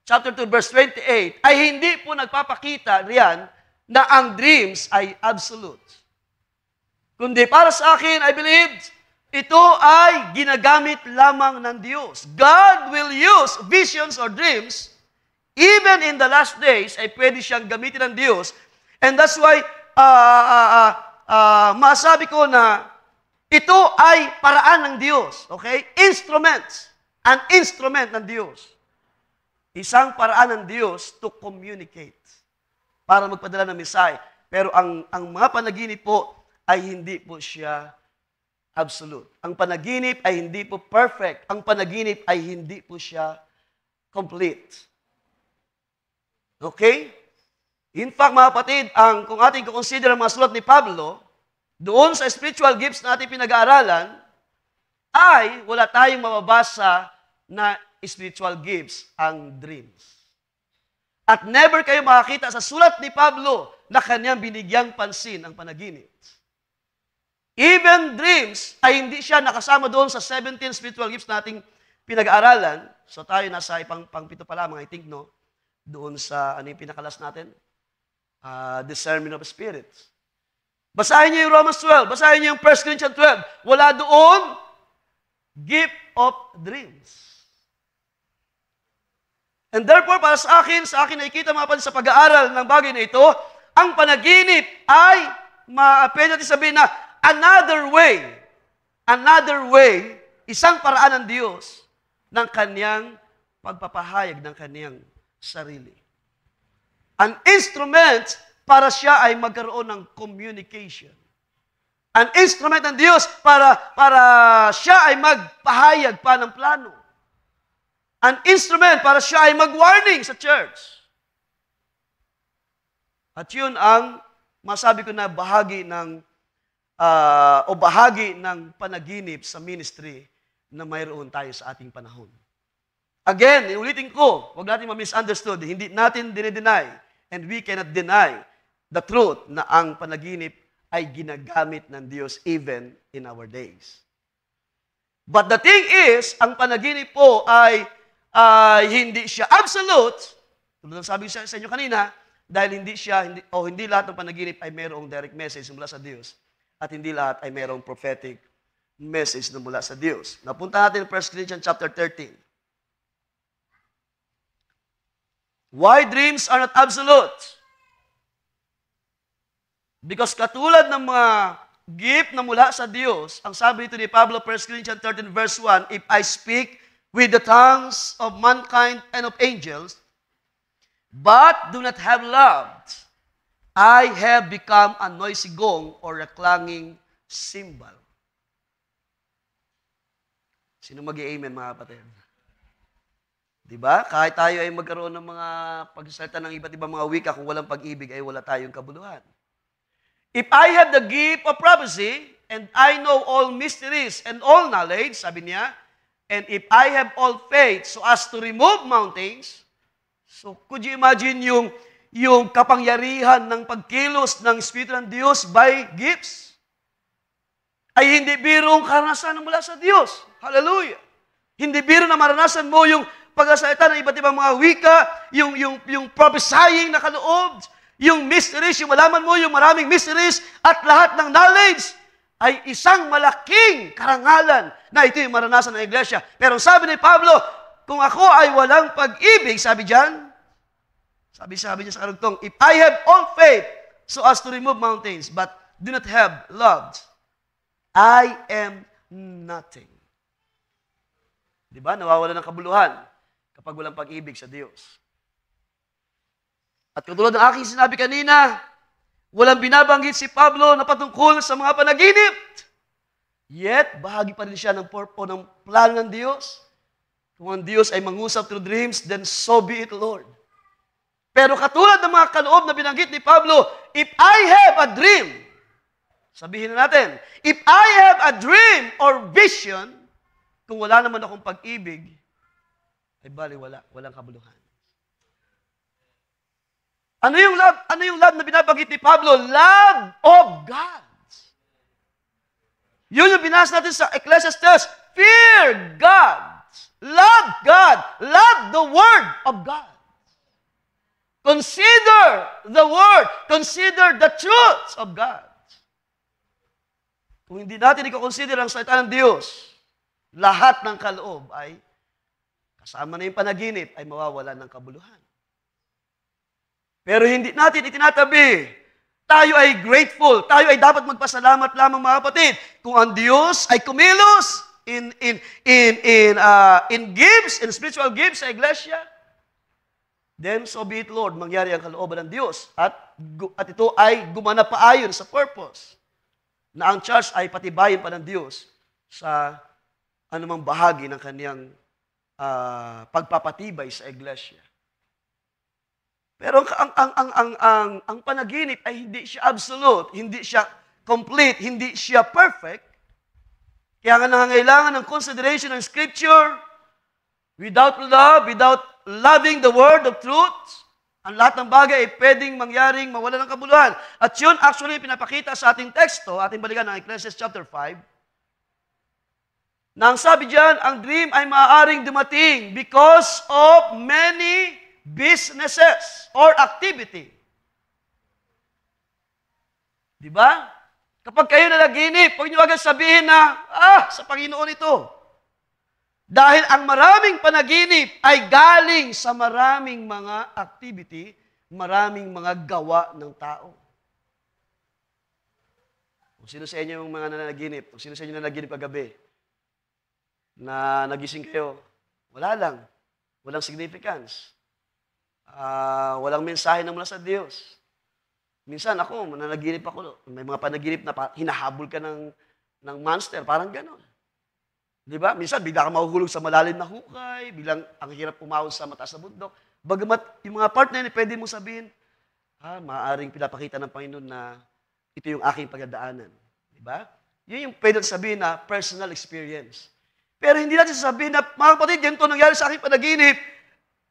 chapter 2, verse 28, ay hindi po nagpapakita riyan na ang dreams ay absolute. Kundi para sa akin, I believe, ito ay ginagamit lamang ng Diyos. God will use visions or dreams, even in the last days, ay pwede siyang gamitin ng Diyos. And that's why, masabi ko na ito ay paraan ng Diyos. Okay? Instruments. An instrument ng Diyos. Isang paraan ng Diyos to communicate. Para magpadala ng mensahe. Pero ang mga panaginip po ay hindi po siya absolute. Ang panaginip ay hindi po perfect. Ang panaginip ay hindi po siya complete. Okay? In fact, mga kapatid, kung ating kukonsider ang mga sulat ni Pablo, doon sa spiritual gifts na ating pinag-aaralan, ay wala tayong mababasa na spiritual gifts, ang dreams. At never kayo makakita sa sulat ni Pablo na kanyang binigyang pansin ang panaginip. Even dreams ay hindi siya nakasama doon sa 17 spiritual gifts nating pinag-aaralan. So tayo nasa pang-pito pa lamang, I think, no? Doon sa, ano yung pinakalas natin? Discernment of spirits. Basahin niyo yung Romans 12. Basahin niyo yung 1 Corinthians 12. Wala doon, gift of dreams. And therefore, para sa akin nakikita mga kapatid sa pag-aaral ng bagay na ito, ang panaginip ay, pwede natin sabihin na, another way, isang paraan ng Diyos ng kanyang pagpapahayag ng kanyang sarili. An instrument para siya ay magkaroon ng communication. An instrument ng Diyos para siya ay magpahayag pa ng plano. An instrument para siya ay mag-warning sa church. At yun ang masabi ko na bahagi ng panaginip sa ministry na mayroon tayo sa ating panahon. Again, iulitin ko, huwag natin ma-misunderstood. Hindi natin dinideny and we cannot deny the truth na ang panaginip ay ginagamit ng Diyos even in our days. But the thing is, ang panaginip po ay hindi siya absolute, tulad ng sabi sa inyo kanina, dahil hindi lahat ng panaginip ay mayroong direct message mula sa Diyos at hindi lahat ay mayroong prophetic message na mula sa Diyos. Napunta natin 1 Corinthians chapter 13. Why dreams are not absolute? Because katulad ng mga gift na mula sa Diyos, ang sabi dito ni Pablo, 1 Corinthians 13 verse 1, if I speak with the tongues of mankind and of angels, but do not have love, I have become a noisy gong or a clanging cymbal. Sino mag-i-amen, mga kapatid? Diba? Kahit tayo ay magkaroon ng mga pagsasalita ng iba't ibang mga wika, kung walang pag-ibig ay wala tayong kabuluhan. If I have the gift of prophecy, and I know all mysteries and all knowledge, sabi niya, and if I have all faith so as to remove mountains, so could you imagine yung kapangyarihan ng pagkilos ng Espiritu ng Diyos by gifts? Ay hindi birong karanasan mula sa Diyos. Hallelujah! Hindi biro na maranasan mo yung pagsasalita ng iba't ibang mga wika, yung prophesying na kaloob, yung mysteries, yung malaman mo yung maraming mysteries at lahat ng knowledge ay isang malaking karangalan na ito yung maranasan ng iglesia. Pero sabi ni Pablo, kung ako ay walang pag-ibig, sabi niya sa karugtong, if I have all faith so as to remove mountains, but do not have love, I am nothing. Diba? Nawawala ng kabuluhan kapag walang pag-ibig sa Diyos. At katulad ng aking sinabi kanina, walang binabanggit si Pablo na patungkol sa mga panaginip. Yet, bahagi pa rin siya ng plano ng Diyos. Kung ang Diyos ay mangusap through dreams, then so be it, Lord. Pero katulad ng mga kaloob na binanggit ni Pablo, if I have a dream, sabihin na natin, if I have a dream or vision, kung wala naman akong pag-ibig, ay bali wala, walang kabuluhan. Ano yung love? Ano yung love na binabanggit ni Pablo? Love of God. Yun yung binasa natin sa Ecclesiastes. Fear God. Love God. Love the Word of God. Consider the Word. Consider the truths of God. Kung hindi natin i-consider ang salita ng Diyos, lahat ng kaloob ay, kasama na yung panaginip, ay mawawalan ng kabuluhan. Pero hindi natin itinatabi. Tayo ay grateful. Tayo ay dapat magpasalamat lamang, mga kapatid. Kung ang Diyos ay kumilos in gifts, in spiritual gifts sa iglesia, then so be it, Lord, mangyari ang kalooban ng Diyos. At ito ay gumanap pa ayon sa purpose na ang church ay patibayin pa ng Diyos sa anumang bahagi ng kaniyang pagpapatibay sa iglesia. Pero ang panaginip ay hindi siya absolute, hindi siya complete, hindi siya perfect. Kaya nga nangangailangan ng consideration ng Scripture. Without love, without loving the word of truth, ang lahat ng bagay ay pwedeng mangyaring mawala ng kabuluhan. At yun actually pinapakita sa ating teksto, ating balikan ng Ecclesiastes chapter 5, na ang sabi diyan, ang dream ay maaaring dumating because of many businesses or activity. Di ba? Kapag kayo nanaginip, huwag niyo agad sabihin na, sa Panginoon ito. Dahil ang maraming panaginip ay galing sa maraming mga activity, maraming mga gawa ng tao. Kung sino sa inyo yung mga nanaginip, kung sino sa inyo nanaginip kagabi, na nagising kayo, wala lang. Walang significance. Walang mensahe na mula sa Diyos. Minsan ako, nanaginip ako, may mga panaginip na hinahabol ka ng monster, parang gano'n. Di ba? Minsan, bigla ka mahuhulog sa malalim na hukay, bilang ang hirap umahon sa mataas na bundok. Bagamat yung mga part na yun, pwede mo sabihin, maaaring pinapakita ng Panginoon na ito yung aking pagdadaanan. Di ba? Yun yung pwede sabihin na personal experience. Pero hindi natin sasabihin na, mga kapatid, ganito nangyari sa aking panaginip.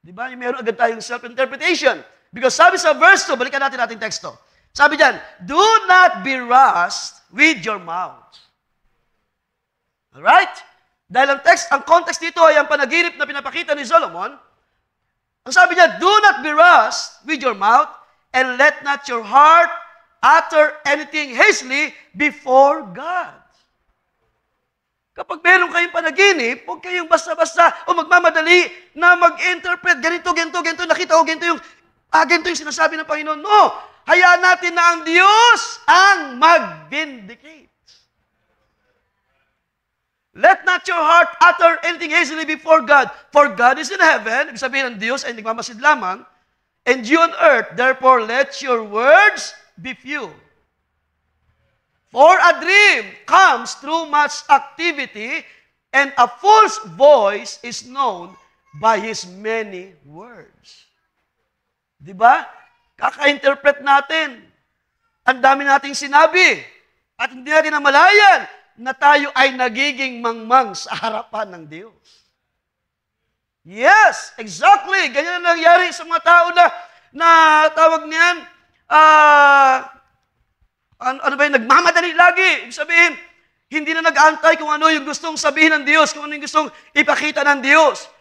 Di ba? Meron agad tayong self-interpretation. Because sabi sa verse 2, balikan natin ating teksto. Sabi diyan, do not be rushed with your mouth. Alright? Dahil ang context dito ay ang panaginip na pinapakita ni Solomon. Ang sabi niya, do not be rushed with your mouth and let not your heart utter anything hastily before God. Kapag meron kayong panaginip, huwag kayong basta-basta o magmamadali na mag-interpret, ganito, nakita ko, ganito yung sinasabi ng Panginoon. No! Hayaan natin na ang Diyos ang mag-vindicate. Let not your heart utter anything hastily before God. For God is in heaven, ibig sabihin ng Diyos ay nagmamasid lamang, and you on earth, therefore let your words be few. For a dream comes through much activity, and a fool's voice is known by his many words. Di ba? Kaka-interpret natin. Ang dami nating sinabi. At hindi natin namalayan na tayo ay nagiging mangmang sa harapan ng Diyos. Yes, exactly. Ganyan ang nangyari sa mga tao na tawag niyan, ano ba yun, nagmamadali lagi. Ibig sabihin, hindi na nag-aantay kung ano yung gustong sabihin ng Diyos, kung ano yung gustong ipakita ng Diyos.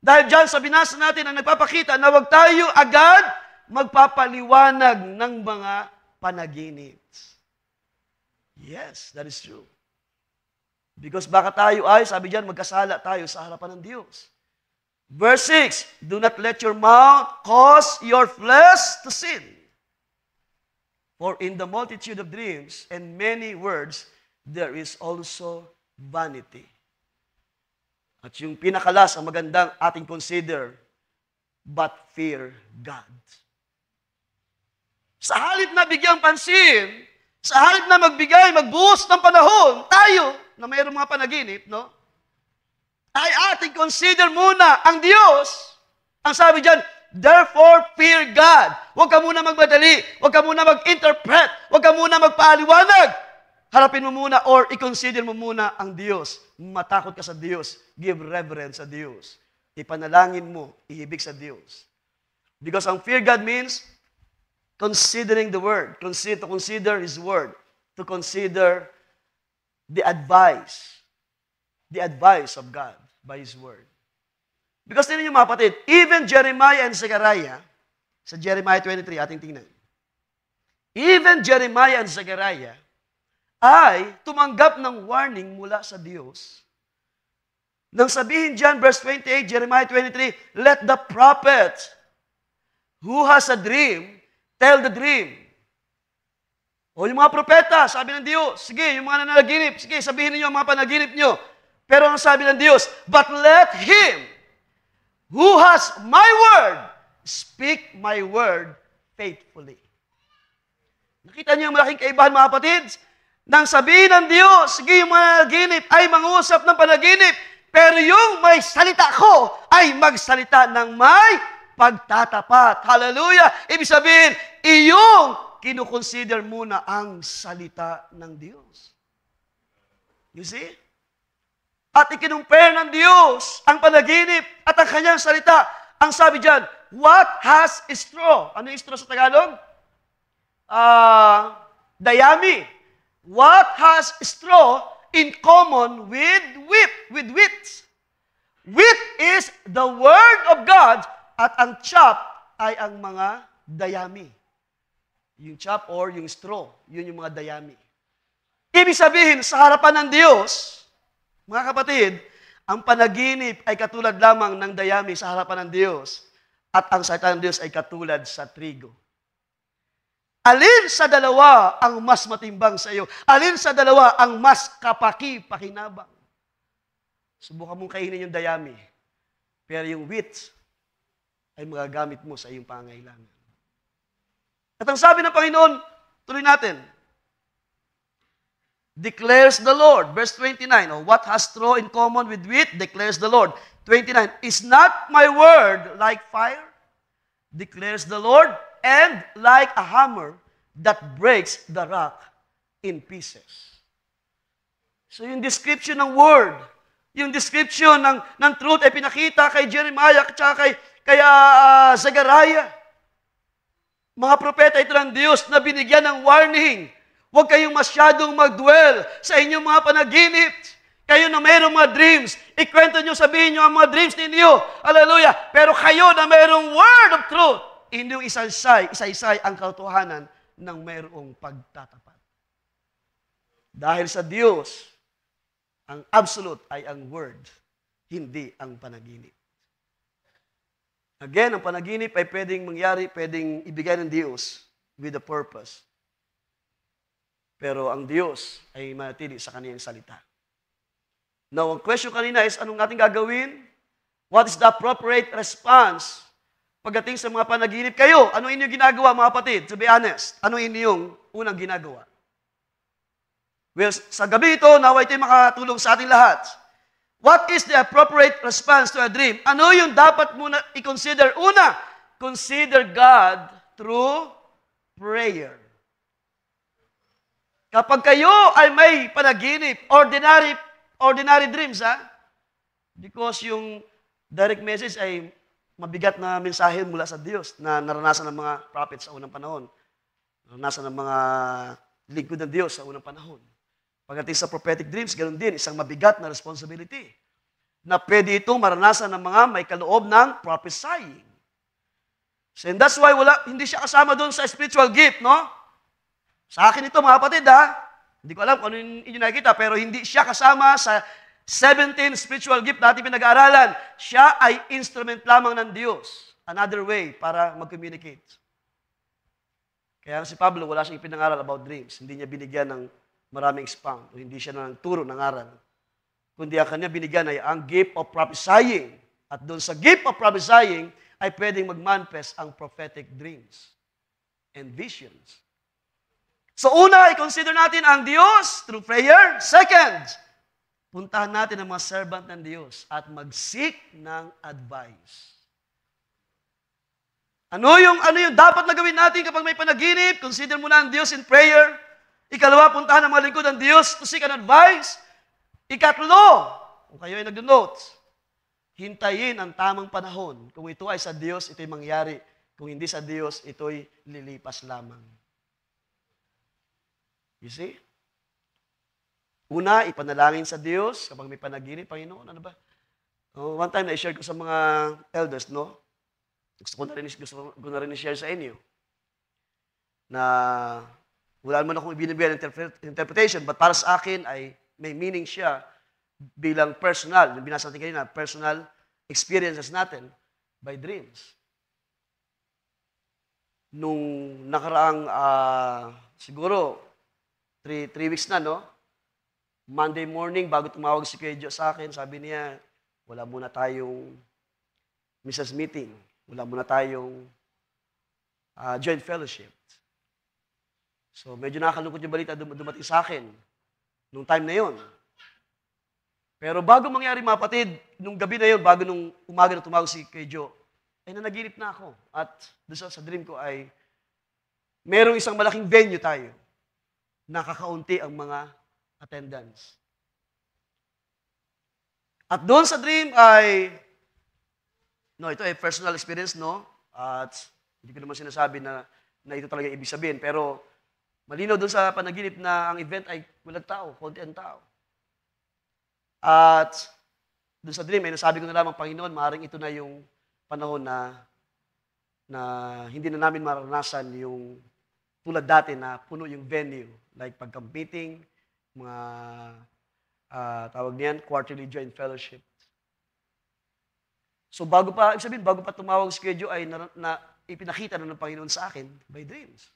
Dahil dyan sa binasa natin ang nagpapakita na huwag tayo agad magpapaliwanag ng mga panaginip. Yes, that is true. Because baka tayo ay, sabi dyan, magkasala tayo sa harapan ng Diyos. Verse 6, do not let your mouth cause your flesh to sin. For in the multitude of dreams and many words, there is also vanity. At yung pinakalas, ang magandang ating consider, but fear God. Sa halip na bigyang pansin, sa halip na magbuhos ng panahon, tayo, na mayroong mga panaginip, no? ay ating consider muna ang Diyos. Ang sabi dyan, therefore fear God. Huwag ka muna magmadali. Huwag ka muna mag-interpret. Huwag ka muna magpaliwanag. Harapin mo muna or i-consider mo muna ang Diyos. Matakot ka sa Diyos. Give reverence sa Diyos. Ipanalangin mo, ihibig sa Diyos. Because ang fear God means considering the Word. To consider His Word. To consider the advice of God by His Word. Because tingnan niyo mga kapatid, even Jeremiah and Zechariah, sa Jeremiah 23, ating tingnan. Even Jeremiah and Zechariah ay tumanggap ng warning mula sa Diyos. Nang sabihin dyan, verse 28, Jeremiah 23, let the prophet who has a dream, tell the dream. O yung mga propeta, sabi ng Diyos, sige, yung mga nananaginip, sige, sabihin niyo ang mga panaginip niyo. Pero ang sabi ng Diyos, but let him who has my word speak my word faithfully. Nakita niyo yung malaking kaibahan, mga kapatid? Nang sabihin ng Diyos, sige, yung mga nanaginip ay mangusap ng panaginip, pero yung may salita ko ay magsalita ng may pagtatapat. Hallelujah! Ibig sabihin, iyong kinukonsider muna ang salita ng Diyos. You see? At ikinumpare ng Diyos ang panaginip at ang kanyang salita. Ang sabi dyan, what has straw? Ano yung straw sa Tagalog? Dayami. What has straw in common with wheat? With wheat. Wheat is the word of God at ang chaff ay ang mga dayami. Yung chaff or yung straw, yun yung mga dayami. Ibig sabihin, sa harapan ng Diyos, mga kapatid, ang panaginip ay katulad lamang ng dayami sa harapan ng Diyos at ang salita ng Diyos ay katulad sa trigo. Alin sa dalawa ang mas matimbang sa iyo? Alin sa dalawa ang mas kapaki-pakinabang? Subukan mong kainin yung dayami, pero yung wheat ay magagamit mo sa iyong pangangailangan. At ang sabi ng Panginoon, tuloy natin, declares the Lord. Verse 29, what has straw in common with wheat? Declares the Lord. 29, is not my word like fire? Declares the Lord, and like a hammer that breaks the rock in pieces. So yung description ng word, yung description ng truth ay pinakita kay Jeremiah at kay Zechariah. Mga propeta ito ng Diyos na binigyan ng warning. Huwag kayong masyadong mag-dwell sa inyong mga panaginip. Kayo na mayroong mga dreams, ikwento nyo, sabihin nyo ang mga dreams ninyo. Hallelujah! Pero kayo na mayroong word of truth, inyong isa-isay ang katotohanan ng mayroong pagtatapat. Dahil sa Diyos, ang absolute ay ang word, hindi ang panaginip. Again, ang panaginip ay pwedeng mangyari, pwedeng ibigay ng Diyos with a purpose. Pero ang Diyos ay manatili sa kaniyang salita. Now, ang question kanina is, anong ating gagawin? What is the appropriate response pagdating sa mga panaginip? Kayo, ano inyong ginagawa, mga kapatid? To be honest, ano inyong unang ginagawa? Well, sa gabi ito, naway ito'y makatulong sa ating lahat. What is the appropriate response to a dream? Ano yung dapat muna i-consider? Una, consider God through prayer. Kapag kayo ay may panaginip, ordinary dreams, because yung direct message ay mabigat na mensahe mula sa Diyos na naranasan ng mga prophets sa unang panahon. Naranasan ng mga lingkod ng Diyos sa unang panahon. Pagdating sa prophetic dreams, ganoon din, isang mabigat na responsibility na pwede itong maranasan ng mga may kaloob ng prophesying. So, and that's why hindi siya kasama doon sa spiritual gift, no? Sa akin ito, mga kapatid, hindi ko alam kung ano yung nakikita, pero hindi siya kasama sa 17 spiritual gift na ating pinag-aaralan. Siya ay instrument lamang ng Diyos. Another way para mag-communicate. Kaya si Pablo, wala siyang pinangaral about dreams. Hindi niya binigyan ng maraming expound. O hindi siya nang turo ng aral. Kundi ang kanya binigyan ay ang gift of prophesying. At doon sa gift of prophesying ay pwedeng mag-manifest ang prophetic dreams and visions. So una, i-consider natin ang Diyos through prayer. Second, puntahan natin ang mga servant ng Diyos at mag-seek ng advice. Ano yung dapat na gawin natin kapag may panaginip? Consider muna ang Diyos in prayer. Ikalawa, puntahan ang mga lingkod ng Diyos to seek an advice. Ikatlo, kung kayo ay nag-notes, hintayin ang tamang panahon. Kung ito ay sa Diyos, ito'y mangyari. Kung hindi sa Diyos, ito'y lilipas lamang. You see? Una, ipanalangin sa Diyos kapag may panaginip, Panginoon, ano ba? One time, na-share ko sa mga elders, no? Gusto ko na rin i-share sa inyo na wala naman akong ibinibigay ng interpretation, but para sa akin ay may meaning siya bilang personal, yung binasa natin kanina, personal experiences natin by dreams. Nung nakaraang, siguro, 3 weeks na, no? Monday morning, bago tumawag si Kuya Jo sa akin, sabi niya, wala muna tayong Mrs. Meeting. Wala muna tayong joint fellowship. So, medyo nakakalungkot yung balita dumating sa akin nung time na yon. Pero bago mangyari mga kapatid, nung gabi na yon, bago nung umaga na tumawag si Kuya Jo, ay nanaginip na ako. At doon sa dream ko ay merong isang malaking venue tayo. Nakakaunti ang mga attendance. At doon sa dream ay, ito ay personal experience, no? At hindi ko naman sinasabi na ito talaga ibig sabihin, pero malinaw doon sa panaginip na ang event ay walang tao, konti ang tao. At doon sa dream ay nasabi ko na lamang, Panginoon, maaaring ito na yung panahon na hindi na namin maranasan yung tulad dati na puno yung venue, like pagka-meeting, mga tawag niyan, quarterly joint fellowship. So bago pa tumawag si Kuya Jo ay ipinakita na ng Panginoon sa akin by dreams.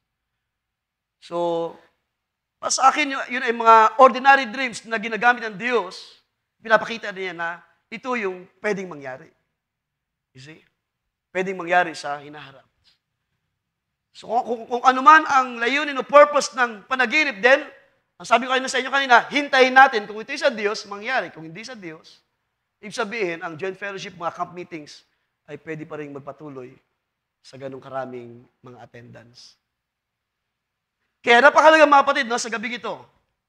So, para sa akin, yun ay mga ordinary dreams na ginagamit ng Diyos, pinapakita niya na ito yung pwedeng mangyari. You see? Pwedeng mangyari sa hinaharap. So kung ano man ang layunin o purpose ng panaginip din, ang sabi ko sa inyo kanina, hintayin natin kung ito sa Diyos, mangyari. Kung hindi sa Diyos, ibig sabihin, ang joint fellowship, mga camp meetings, ay pwede pa rin magpatuloy sa ganong karaming mga attendance. Kaya napakalaga mga kapatid, no, sa gabi ito,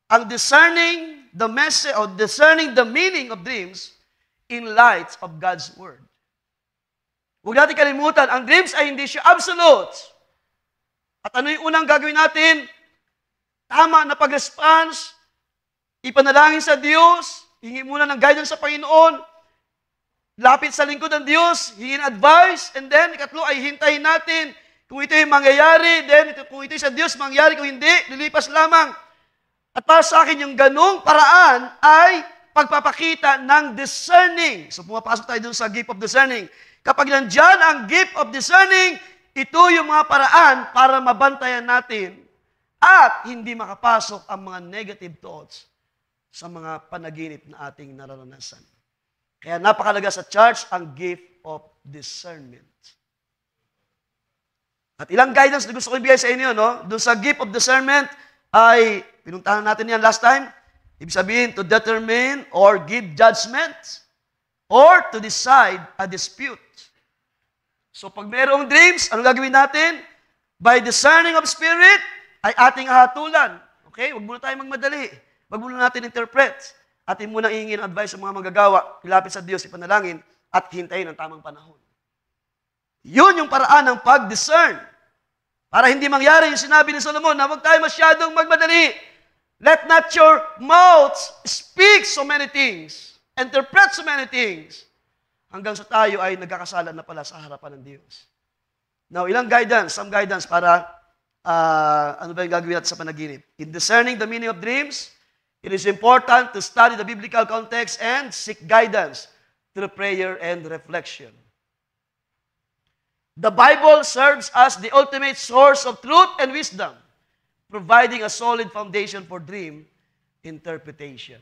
ang discerning the message or discerning the meaning of dreams in light of God's Word. Huwag natin kalimutan, ang dreams ay hindi siya absolute. At ano yung unang gagawin natin? Tama na pag-response, ipanalangin sa Diyos, hingi muna ng guidance sa Panginoon, lapit sa lingkod ng Diyos, hingin advice, and then, ikatlo ay hintayin natin kung ito yung mangyayari, then kung ito sa Diyos mangyayari, kung hindi, lilipas lamang. At para sa akin, yung ganong paraan ay pagpapakita ng discerning. So pumapasok tayo dun sa gift of discerning. Kapag nandyan ang gift of discerning, ito yung mga paraan para mabantayan natin at hindi makapasok ang mga negative thoughts sa mga panaginip na ating nararanasan. Kaya napakalaga sa church ang gift of discernment. At ilang guidance na gusto ko ibigay sa inyo, no? Doon sa gift of discernment ay, pinuntahan natin yan last time, ibig sabihin, to determine or give judgment or to decide a dispute. So pag mayroong dreams, ano gagawin natin? By discerning of spirit, ay ating hatulan. Okay? Huwag muna tayong magmadali. Huwag muna natin interpret. Atin muna hingin advice sa mga magagawa, ilapit sa Diyos, ipanalangin, at hintayin ang tamang panahon. Yun yung paraan ng pag-discern. Para hindi mangyari yung sinabi ni Solomon na huwag tayo masyadong magmadali. Let not your mouth speak so many things, interpret so many things, hanggang sa tayo ay nagkakasala na pala sa harapan ng Diyos. Now, some guidance para ano ba yung gagawin natin sa panaginip? In discerning the meaning of dreams, it is important to study the biblical context and seek guidance through prayer and reflection. The Bible serves as the ultimate source of truth and wisdom, providing a solid foundation for dream interpretation.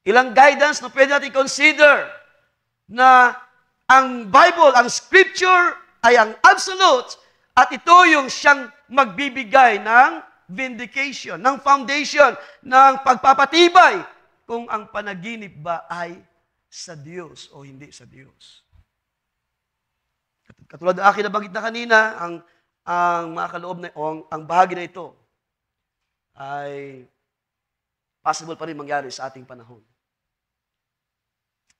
Ilang guidance na pwede natin consider na ang Bible, ang Scripture ay ang absolute at ito yung siyang magbibigay ng vindication, ng foundation, ng pagpapatibay kung ang panaginip ba ay sa Diyos o hindi sa Diyos. Katulad ng akin nabanggit na kanina, ang mga kaloob na, o ang bahagi na ito ay possible pa rin mangyari sa ating panahon.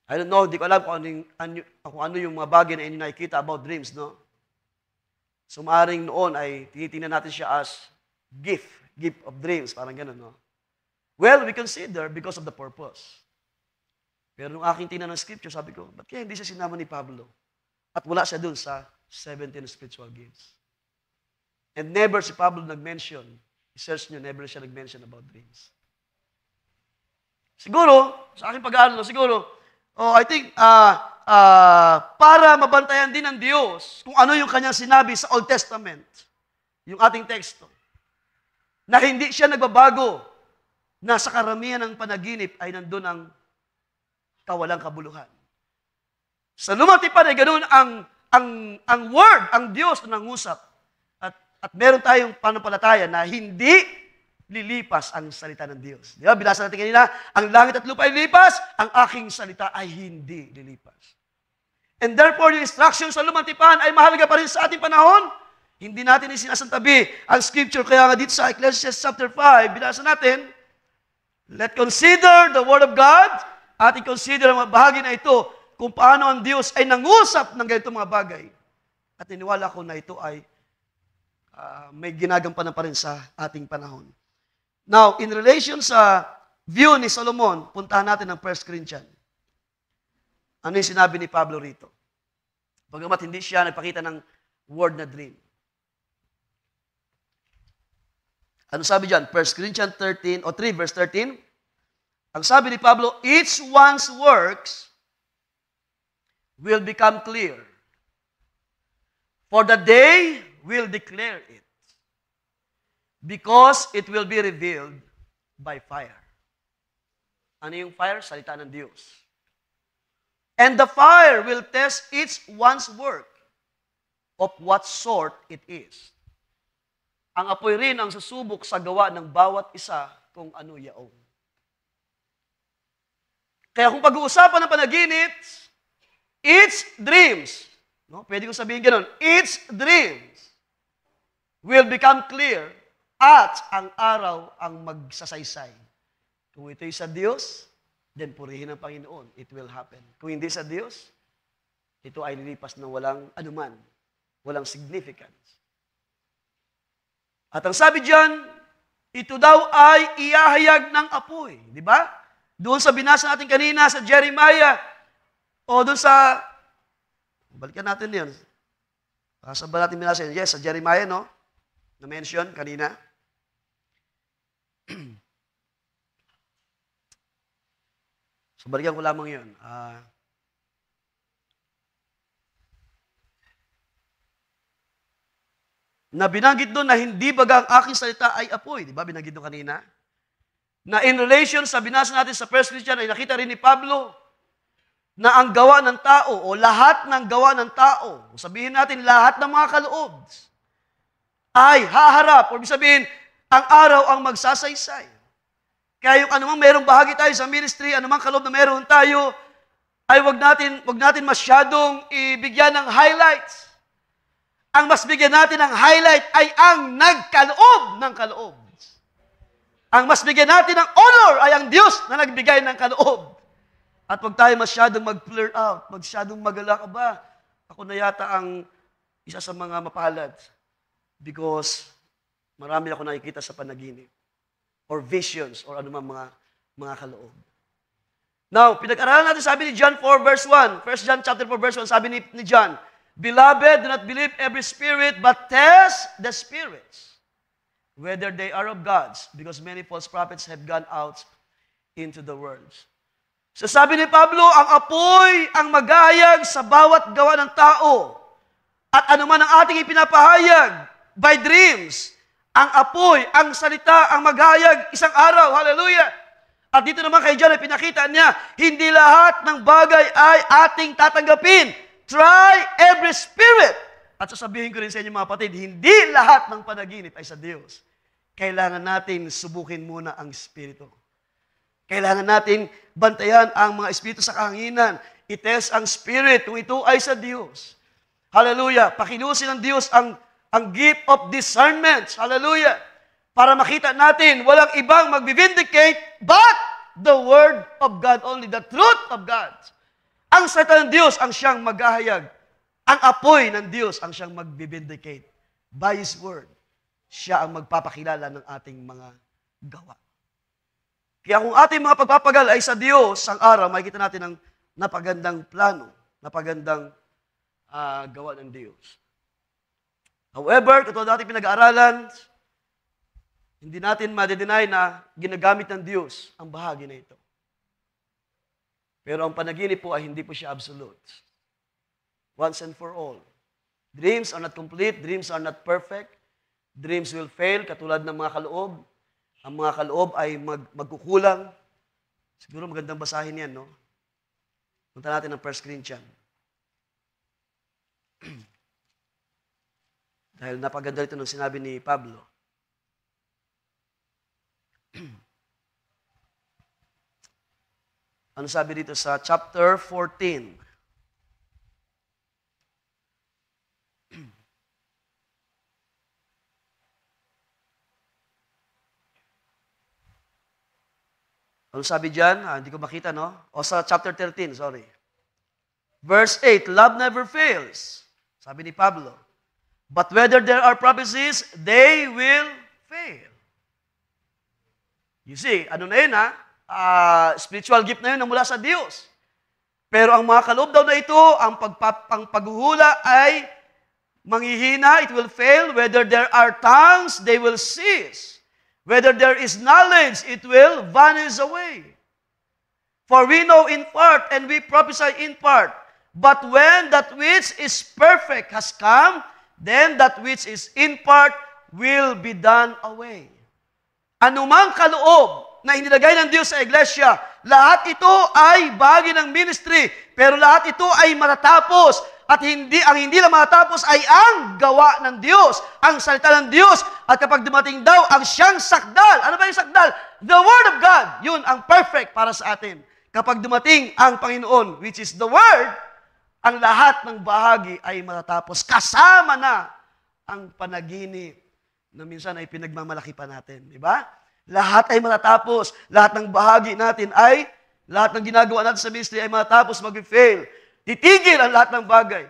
I don't know, hindi ko alam kung ano yung mga bagay na inyo nakikita about dreams, no? So, maaaring noon ay tinitingnan natin siya as gift of dreams, parang gano'n, no? Well, we consider because of the purpose. Pero nung aking tingnan ng scripture, sabi ko, ba't kaya hindi siya sinama ni Pablo? At wala siya dun sa 17 spiritual gifts. And never si Pablo nag-mention, i-search nyo, never siya nag-mention about dreams. Siguro, sa aking pag-aaral, I think, para mabantayan din ng Diyos kung ano yung kanyang sinabi sa Old Testament, yung ating teksto, na hindi siya nagbabago, na sa karamihan ng panaginip ay nandun ang kawalang kabuluhan. Sa Lumang Tipan ay ganoon ang Word, ang Diyos na nangusap. At meron tayong panampalataya na hindi lilipas ang salita ng Diyos. Di ba? Binasa natin kanina, ang langit at lupa ay lilipas, ang aking salita ay hindi lilipas. And therefore, yung instruction sa Lumang Tipan ay mahalaga pa rin sa ating panahon. Hindi natin isinasantabi ang scripture. Kaya nga dito sa Ecclesiastes chapter 5, binasa natin, let's consider the Word of God at i-consider ang bahagi na ito kung paano ang Diyos ay nangusap ng ganitong mga bagay. At iniwala ko na ito ay may ginagampanan pa rin sa ating panahon. Now, in relation sa view ni Solomon, puntahan natin ang 1 Corinthians. Ano yung sinabi ni Pablo rito? Bagamat hindi siya nagpakita ng word na dream. Ano sabi dyan? 1 Corinthians 13, o 3 verse 13. Ang sabi ni Pablo, each one's works will become clear. For the day will declare it. Because it will be revealed by fire. Ano yung fire? Salita ng Diyos. And the fire will test each one's work of what sort it is. Ang apoy rin ang susubok sa gawa ng bawat isa kung ano yaon. Kaya kung pag-uusapan ng panaginip, its dreams, no? Pwede kong sabihin gano'n, its dreams will become clear at ang araw ang magsasaysay. Kung ito'y sa Diyos, then purihin ng Panginoon. It will happen. Kung hindi sa Diyos, ito ay lilipas na walang anuman, walang significance. At ang sabi diyan, ito daw ay iahayag ng apoy. Di ba? Doon sa binasa natin kanina sa Jeremiah, o doon sa, balikan natin yun. Saan ba natin binasa yun? Yes, sa Jeremiah, no? Na-mention kanina. So, balikan ko lamang yun. Na binanggit doon na hindi baga ang aking salita ay apoy. Di ba? Binanggit doon kanina. Na in relation sa binasa natin sa 1 Corinthians ay nakita rin ni Pablo na ang gawa ng tao o lahat ng gawa ng tao, sabihin natin lahat ng mga kaloob, ay haharap. O sabihin, ang araw ang magsasaysay. Kaya yung anumang merong bahagi tayo sa ministry, anumang kaloob na meron tayo, ay wag natin masyadong ibigyan ng highlights. Ang mas bigyan natin ng highlight ay ang nagkaloob ng kaloob. Ang mas bigyan natin ng honor ay ang Diyos na nagbigay ng kaloob. At huwag tayo masyadong mag-blur out, masyadong magalak ba. Ako na yata ang isa sa mga mapalad because marami ako nakikita sa panaginip or visions or anumang mga kaloob. Now, pinag-aralan natin, sabi ni John 4 verse 1, 1 John chapter 4 verse 1, sabi ni John, Beloved, do not believe every spirit, but test the spirits, whether they are of God's, because many false prophets have gone out into the world. So sabi ni Pablo, ang apoy ang maghahayag sa bawat gawa ng tao. At anuman ang ating ipinapahayag by dreams, ang apoy, ang salita, ang maghahayag isang araw. Hallelujah! At dito naman kay John ay pinakita niya, hindi lahat ng bagay ay ating tatanggapin. Try every spirit. At sasabihin ko rin sa inyo mga kapatid, hindi lahat ng panaginip ay sa Diyos. Kailangan natin subukin muna ang Espiritu. Kailangan natin bantayan ang mga espiritu sa kahanginan. I-test ang spirit kung ito ay sa Diyos. Hallelujah. Pakinusin ng Diyos ang gift of discernment. Hallelujah. Para makita natin, walang ibang mag-vindicate but the Word of God only. The truth of God. Ang salita ng Diyos ang siyang maghahayag. Ang apoy ng Diyos ang siyang mag-vindicate. By His Word, siya ang magpapakilala ng ating mga gawa. Kaya kung ating mga pagpapagal ay sa Diyos, ang araw, makikita natin ang napagandang plano, napagandang gawa ng Diyos. However, katulad natin pinag-aaralan, hindi natin ma-deny na ginagamit ng Diyos ang bahagi na ito. Pero ang panaginip po ay hindi po siya absolute. Once and for all. Dreams are not complete, dreams are not perfect, dreams will fail, katulad ng mga kaloob. Ang mga kaloob ay magkukulang. Siguro magandang basahin yan, no? Punta natin ng 1 Corinthians. Dahil napaganda ito nung sinabi ni Pablo. Ano sabi dito sa chapter 14? Ano sabi dyan? Hindi ko makita, no? O sa chapter 13, sorry. Verse 8, love never fails. Sabi ni Pablo. But whether there are prophecies, they will fail. You see, ano na yun, spiritual gift na yun na mula sa Diyos. Pero ang mga kaloob daw na ito, ang paghuhula ay manghihina, it will fail. Whether there are tongues, they will cease. Whether there is knowledge, it will vanish away. For we know in part, and we prophesy in part. But when that which is perfect has come, then that which is in part will be done away. Anumang kaloob na inilagay ng Diyos sa iglesia, lahat ito ay bahagi ng ministry, pero lahat ito ay matatapos. At ang hindi lang matatapos ay ang gawa ng Diyos, ang salita ng Diyos. At kapag dumating daw ang siyang sakdal, ano ba yung sakdal? The Word of God. Yun ang perfect para sa atin. Kapag dumating ang Panginoon, which is the Word, ang lahat ng bahagi ay matatapos. Kasama na ang panaginip na minsan ay pinagmamalaki pa natin. Di ba? Lahat ay matatapos. Lahat ng bahagi natin ay, lahat ng ginagawa natin sa ministry ay matatapos, mag-fail. Titigil ang lahat ng bagay.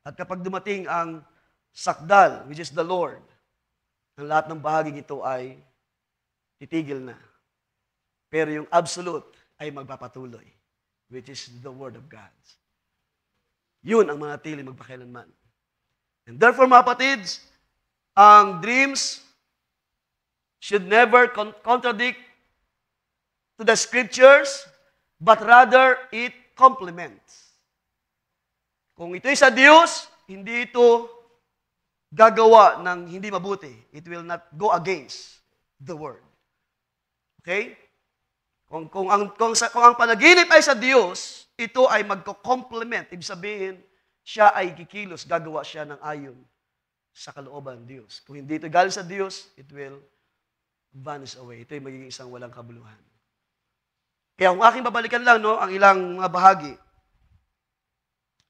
At kapag dumating ang sakdal, which is the Lord, ang lahat ng bahagi ito ay titigil na. Pero yung absolute ay magpapatuloy, which is the Word of God. Yun ang manatili magpakailanman. And therefore, mga kapatids, ang dreams should never contradict to the Scriptures, but rather it complements. Kung ito'y sa Diyos, hindi ito gagawa ng hindi mabuti. It will not go against the Word. Okay? Kung ang panaginip ay sa Diyos, ito ay magko-complement. Ibig sabihin, siya ay kikilos, gagawa siya ng ayon sa kalooban ng Diyos. Kung hindi ito galing sa Diyos, it will vanish away. Ito ay magiging isang walang kabuluhan. Kaya kung aking babalikan lang, no, ang ilang mga bahagi,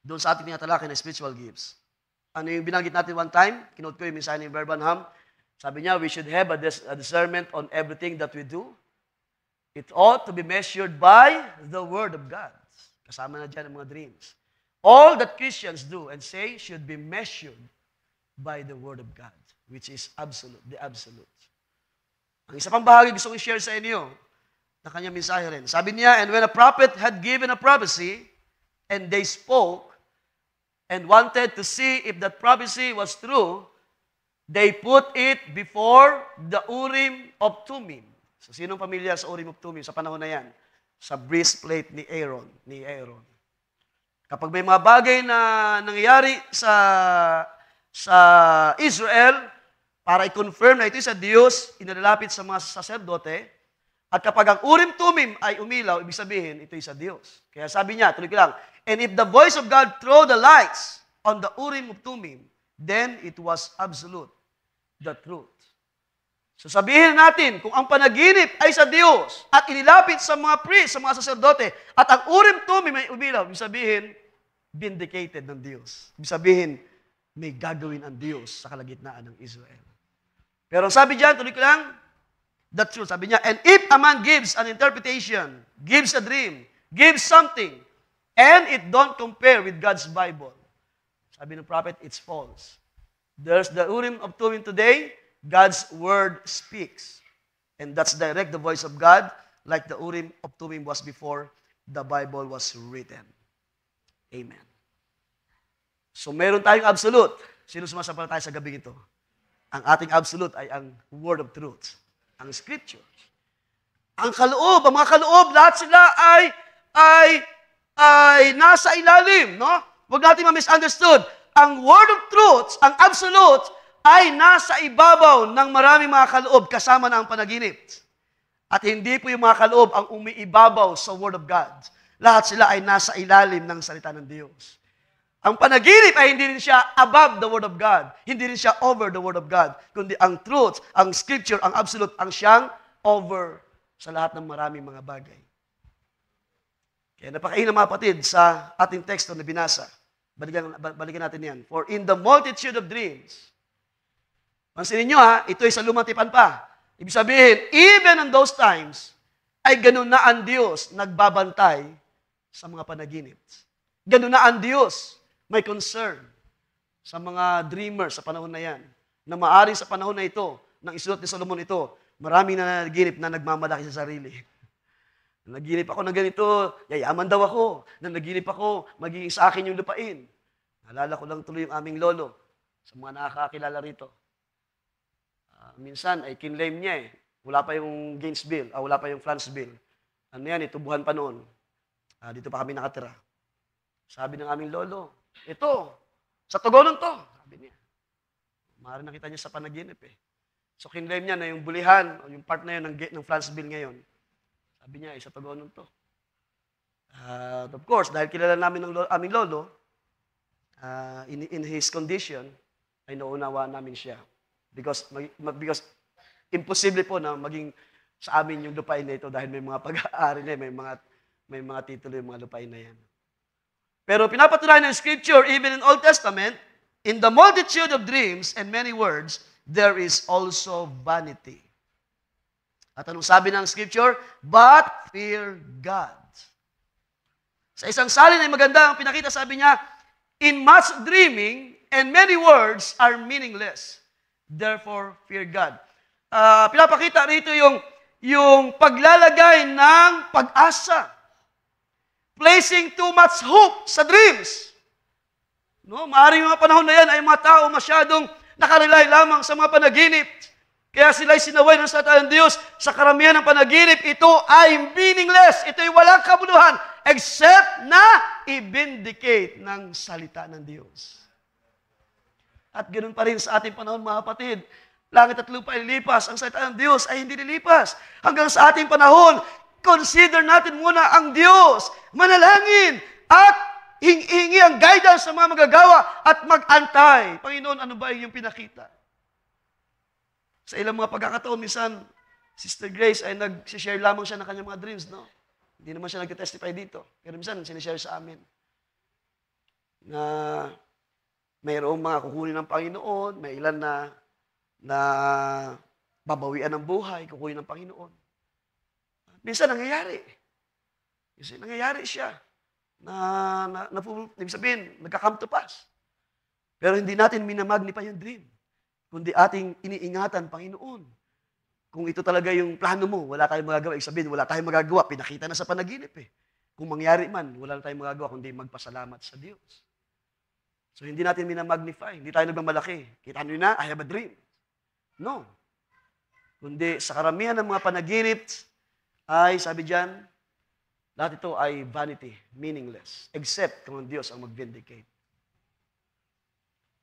doon sa ating tinatalakay na spiritual gifts. Ano yung binanggit natin one time? Kinote ko yung mensahe ni Birmingham. Sabi niya, we should have a discernment on everything that we do. It ought to be measured by the Word of God. Kasama na dyan ang mga dreams. All that Christians do and say should be measured by the Word of God, which is absolute, the absolute. Ang isa pang bahagi gusto kong i-share sa inyo na kanyang mensahe rin. Sabi niya, and when a prophet had given a prophecy, and they spoke, and wanted to see if that prophecy was true, they put it before the Urim of Thummim. So, sinong pamilyar sa Urim of Thummim sa panahon na yan? Sa breastplate ni Aaron. Kapag may mga bagay na nangyayari sa Israel, para i-confirm na ito sa Diyos, inalalapit sa mga saserdote, at kapag ang Urim Thummim ay umilaw, ibig sabihin, ito'y sa Diyos. Kaya sabi niya, tuloy ko lang, and if the voice of God throw the lights on the Urim of Thummim, then it was absolute, the truth. So sabihin natin, kung ang panaginip ay sa Diyos at inilapit sa mga priest, sa mga saserdote, at ang urim tumim may umilaw, ibig sabihin, vindicated ng Diyos. Ibig sabihin, may gagawin ang Diyos sa kalagitnaan ng Israel. Pero ang sabi diyan, tuloy ko lang, the truth. Sabi niya, and if a man gives an interpretation, gives a dream, gives something, and it don't compare with God's Bible, sabi ng prophet, it's false. There's the Urim of Tumim today, God's Word speaks. And that's direct the voice of God, like the Urim of Tumim was before the Bible was written. Amen. So meron tayong absolute. Sino sumasampalataya sa gabi ito? Ang ating absolute ay ang Word of Truth, ang Scriptures. Ang kaloob, ang mga kaloob, lahat sila ay nasa ilalim, no? Huwag natin ma-misunderstood. Ang Word of Truth, ang absolute, ay nasa ibabaw ng maraming mga kaloob kasama na ang panaginip. At hindi po yung mga kaloob ang umiibabaw sa Word of God. Lahat sila ay nasa ilalim ng salita ng Diyos. Ang panaginip ay hindi rin siya above the Word of God. Hindi rin siya over the Word of God. Kundi ang truth, ang Scripture, ang absolute, ang siyang over sa lahat ng maraming mga bagay. Kaya napakainam mga kapatid sa ating teksto na binasa. Balikan natin yan. For in the multitude of dreams, pansinin nyo ito ay sa lumang tipan pa. Ibig sabihin, even in those times, ay ganun na ang Diyos nagbabantay sa mga panaginip. Ganun na ang Diyos may concern sa mga dreamers sa panahon na yan. Na maaring sa panahon na ito, ng isulat ni Solomon ito, maraming na nanaginip na nagmamalaki sa sarili. Nanaginip ako ng ganito, yayaman daw ako. Nanaginip ako, magiging sa akin yung lupain. Naalala ko lang tuloy yung aming lolo sa mga nakakakilala rito. Minsan ay kinlaim niya Wala pa yung Gaines Bill, wala pa yung France Bill. Ano yan, tubuhan pa noon. Dito pa kami nakatira. Sabi ng aming lolo, ito, sa Tugonon to. Sabi niya. Maaari nakita niya sa panaginip So kinlaim niya na yung bulihan, o yung part na yun ng France Bill ngayon. Sabi niya, sa Tugonon to. Of course, dahil kilala namin ng aming lolo, in his condition, ay naunawa namin siya. Because imposible po na maging sa amin yung lupain na ito dahil may mga pag-aari na, may mga titulo yung mga lupain na yan. Pero pinapatunayan ng Scripture, even in Old Testament, in the multitude of dreams and many words, there is also vanity. At anong sabi ng Scripture? But fear God. Sa isang salin ay maganda ang pinakita, sabi niya, in much dreaming and many words are meaningless. Therefore, fear God. Pinapakita rito yung paglalagay ng pag-asa. Placing too much hope sa dreams. No? Maaaring mga panahon na yan ay mga tao masyadong nakarely lamang sa mga panaginip. Kaya sila'y sinaway ng salita ng Diyos. Sa karamihan ng panaginip, ito ay meaningless. Ito ay walang kabuluhan except na i-vindicate ng salita ng Diyos. At ganoon pa rin sa ating panahon, mga kapatid. Langit at lupa ay lilipas. Ang salita ng Diyos ay hindi lilipas. Hanggang sa ating panahon, consider natin muna ang Diyos. Manalangin at hingi ang guidance sa mga magagawa at mag-antay. Panginoon, ano ba yung pinakita? Sa ilang mga pagkakataon, minsan, Sister Grace ay nag-share lamang siya ng kanyang mga dreams, no? Hindi naman siya nag-testify dito. Pero minsan, sinishare sa amin na mayroong mga kukunin ng Panginoon, may ilan na babawian ng buhay, kukunin ng Panginoon. Minsan nangyayari. Kasi nangyayari siya ibig sabihin, nagka-come to pass. Pero hindi natin minamagnify yung dream, kundi ating iniingatan, Panginoon. Kung ito talaga yung plano mo, wala tayong magagawa. Ibig sabihin, wala tayong magagawa. Pinakita na sa panaginip Kung mangyari man, wala na tayong magagawa, kundi magpasalamat sa Diyos. So, hindi natin minamagnify. Hindi tayo nagmamalaki. Kita nyo na, I have a dream. No. Kundi sa karamihan ng mga panaginip ay, sabi dyan, lahat ito ay vanity, meaningless, except kung ang Diyos ang mag-vindicate.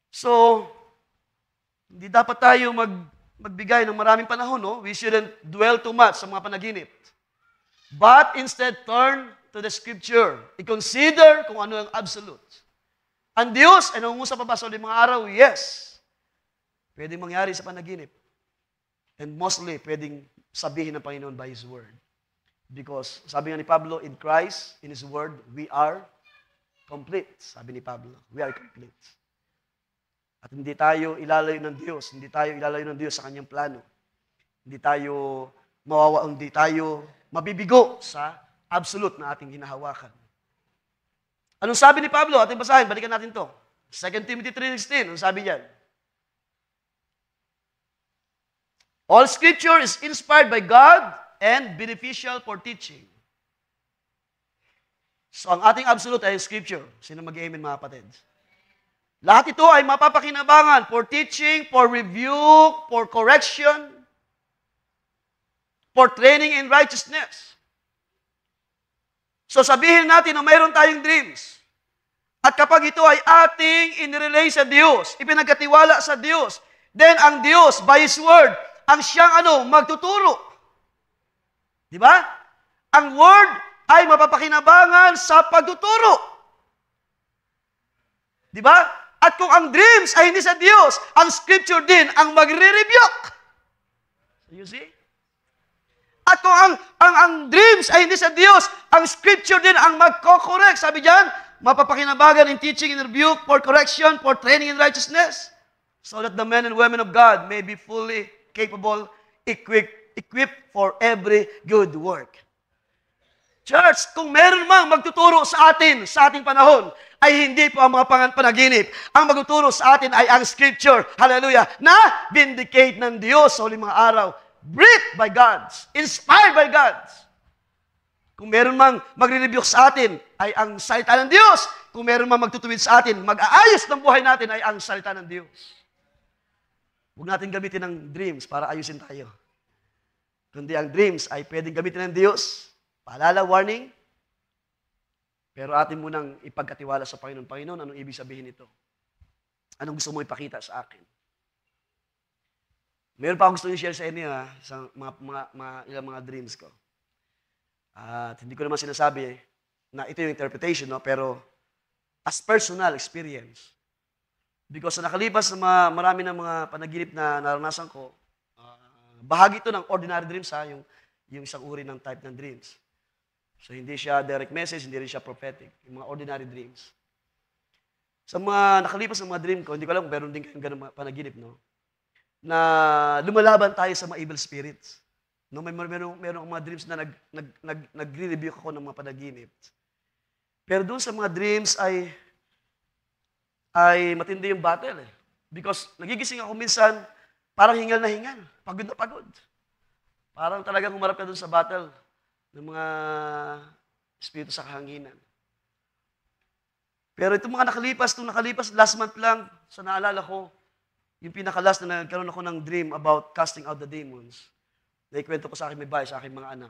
So, hindi dapat tayo magbigay ng maraming panahon, no? We shouldn't dwell too much sa mga panaginip. But instead, turn to the Scripture. I-consider kung ano ang absolute. Ang Diyos ay nangungusap pa ba sa ulit mga araw? Yes. Pwedeng mangyari sa panaginip. And mostly, pwedeng sabihin ng Panginoon by His Word. Because, sabi nga ni Pablo, in Christ, in His Word, we are complete. Sabi ni Pablo, we are complete. At hindi tayo ilalayo ng Diyos. Hindi tayo ilalayo ng Diyos sa Kanyang plano. Hindi tayo mabibigo sa absolute na ating hinahawakan. Anong sabi ni Pablo? Ating basahin, balikan natin to. 2 Timothy 3:16, anong sabi niyan? All Scripture is inspired by God and beneficial for teaching. So, ang ating absolute ay Scripture. Sino mag-amen, mga kapatid? Lahat ito ay mapapakinabangan for teaching, for rebuke, for correction, for training in righteousness. So sabihin natin na mayroon tayong dreams. At kapag ito ay ating inirelay sa Diyos, ipinagkatiwala sa Diyos, then ang Diyos, by His Word, ang siyang magtuturo. Di ba? Ang Word ay mapapakinabangan sa pagtuturo. Di ba? At kung ang dreams ay hindi sa Diyos, ang Scripture din ang magre-rebuke. You see? At kung ang dreams ay hindi sa Diyos, ang Scripture din ang magko-correct. Sabi diyan, mapapakinabangan in teaching and rebuke, for correction, for training in righteousness, so that the men and women of God may be fully capable, equipped for every good work. Church, kung meron mang magtuturo sa atin, sa ating panahon, ay hindi po ang mga panaginip. Ang magtuturo sa atin ay ang Scripture, hallelujah, na vindicate ng Diyos sa huling mga araw, breathed by God, inspired by God. Kung meron mang magre-rebuke sa atin, ay ang salita ng Diyos. Kung meron mang magtutuwid sa atin, mag-aayos ng buhay natin, ay ang salita ng Diyos. Huwag natin gamitin ng dreams para ayusin tayo. Kundi ang dreams ay pwedeng gamitin ng Diyos. Paalala, warning. Pero atin munang ipagkatiwala sa Panginoon. Panginoon, anong ibig sabihin nito? Anong gusto mo ipakita sa akin? Meron pa akong gusto i-share sa inyo sa ilang mga dreams ko. At hindi ko naman sinasabi na ito yung interpretation, no? Pero as personal experience. Because sa nakalipas na marami ng mga panaginip na naranasan ko, bahagi ito ng ordinary dreams, yung isang uri ng type ng dreams. So hindi siya direct message, hindi rin siya prophetic. Yung mga ordinary dreams. Sa mga nakalipas ng mga dream ko, hindi ko alam kung meron din kayong ganun mga panaginip, no? Na lumalaban tayo sa mga evil spirits. No, meron mga dreams na nagre-review ako ng mga panaginip. Pero doon sa mga dreams ay matindi yung battle eh. Because nagigising ako minsan, parang hingal na hingal, pagod na pagod. Parang talagang humarap ka doon sa battle ng mga espiritu sa kahanginan. Pero itong mga nakalipas, last month lang, sa naalala ko, yung pinakalas na nagkaroon ako ng dream about casting out the demons. Naikwento ko sa akin may bahay, sa aking mga anak.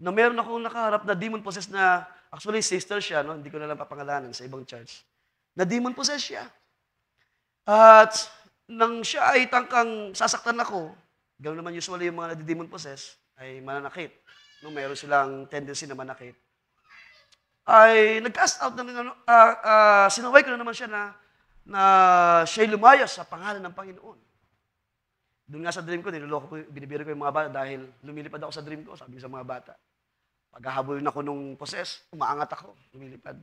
Na meron akong nakaharap na demon possessed na, actually sister siya, no? Hindi ko na lang papangalanan sa ibang church. Na demon possessed siya. At nang siya ay tangkang sasaktan ako, ganoon naman usually yung mga nadi-demon possessed, ay mananakit. No, meron silang tendency na manakit. Ay nag-cast out sinaway ko na naman siya na siya'y lumayas sa pangalan ng Panginoon. Doon nga sa dream ko, binibiro ko yung mga bata dahil lumilipad ako sa dream ko, sabi ko sa mga bata. Paghahabulin ako nung possess, umaangat ako, lumilipad.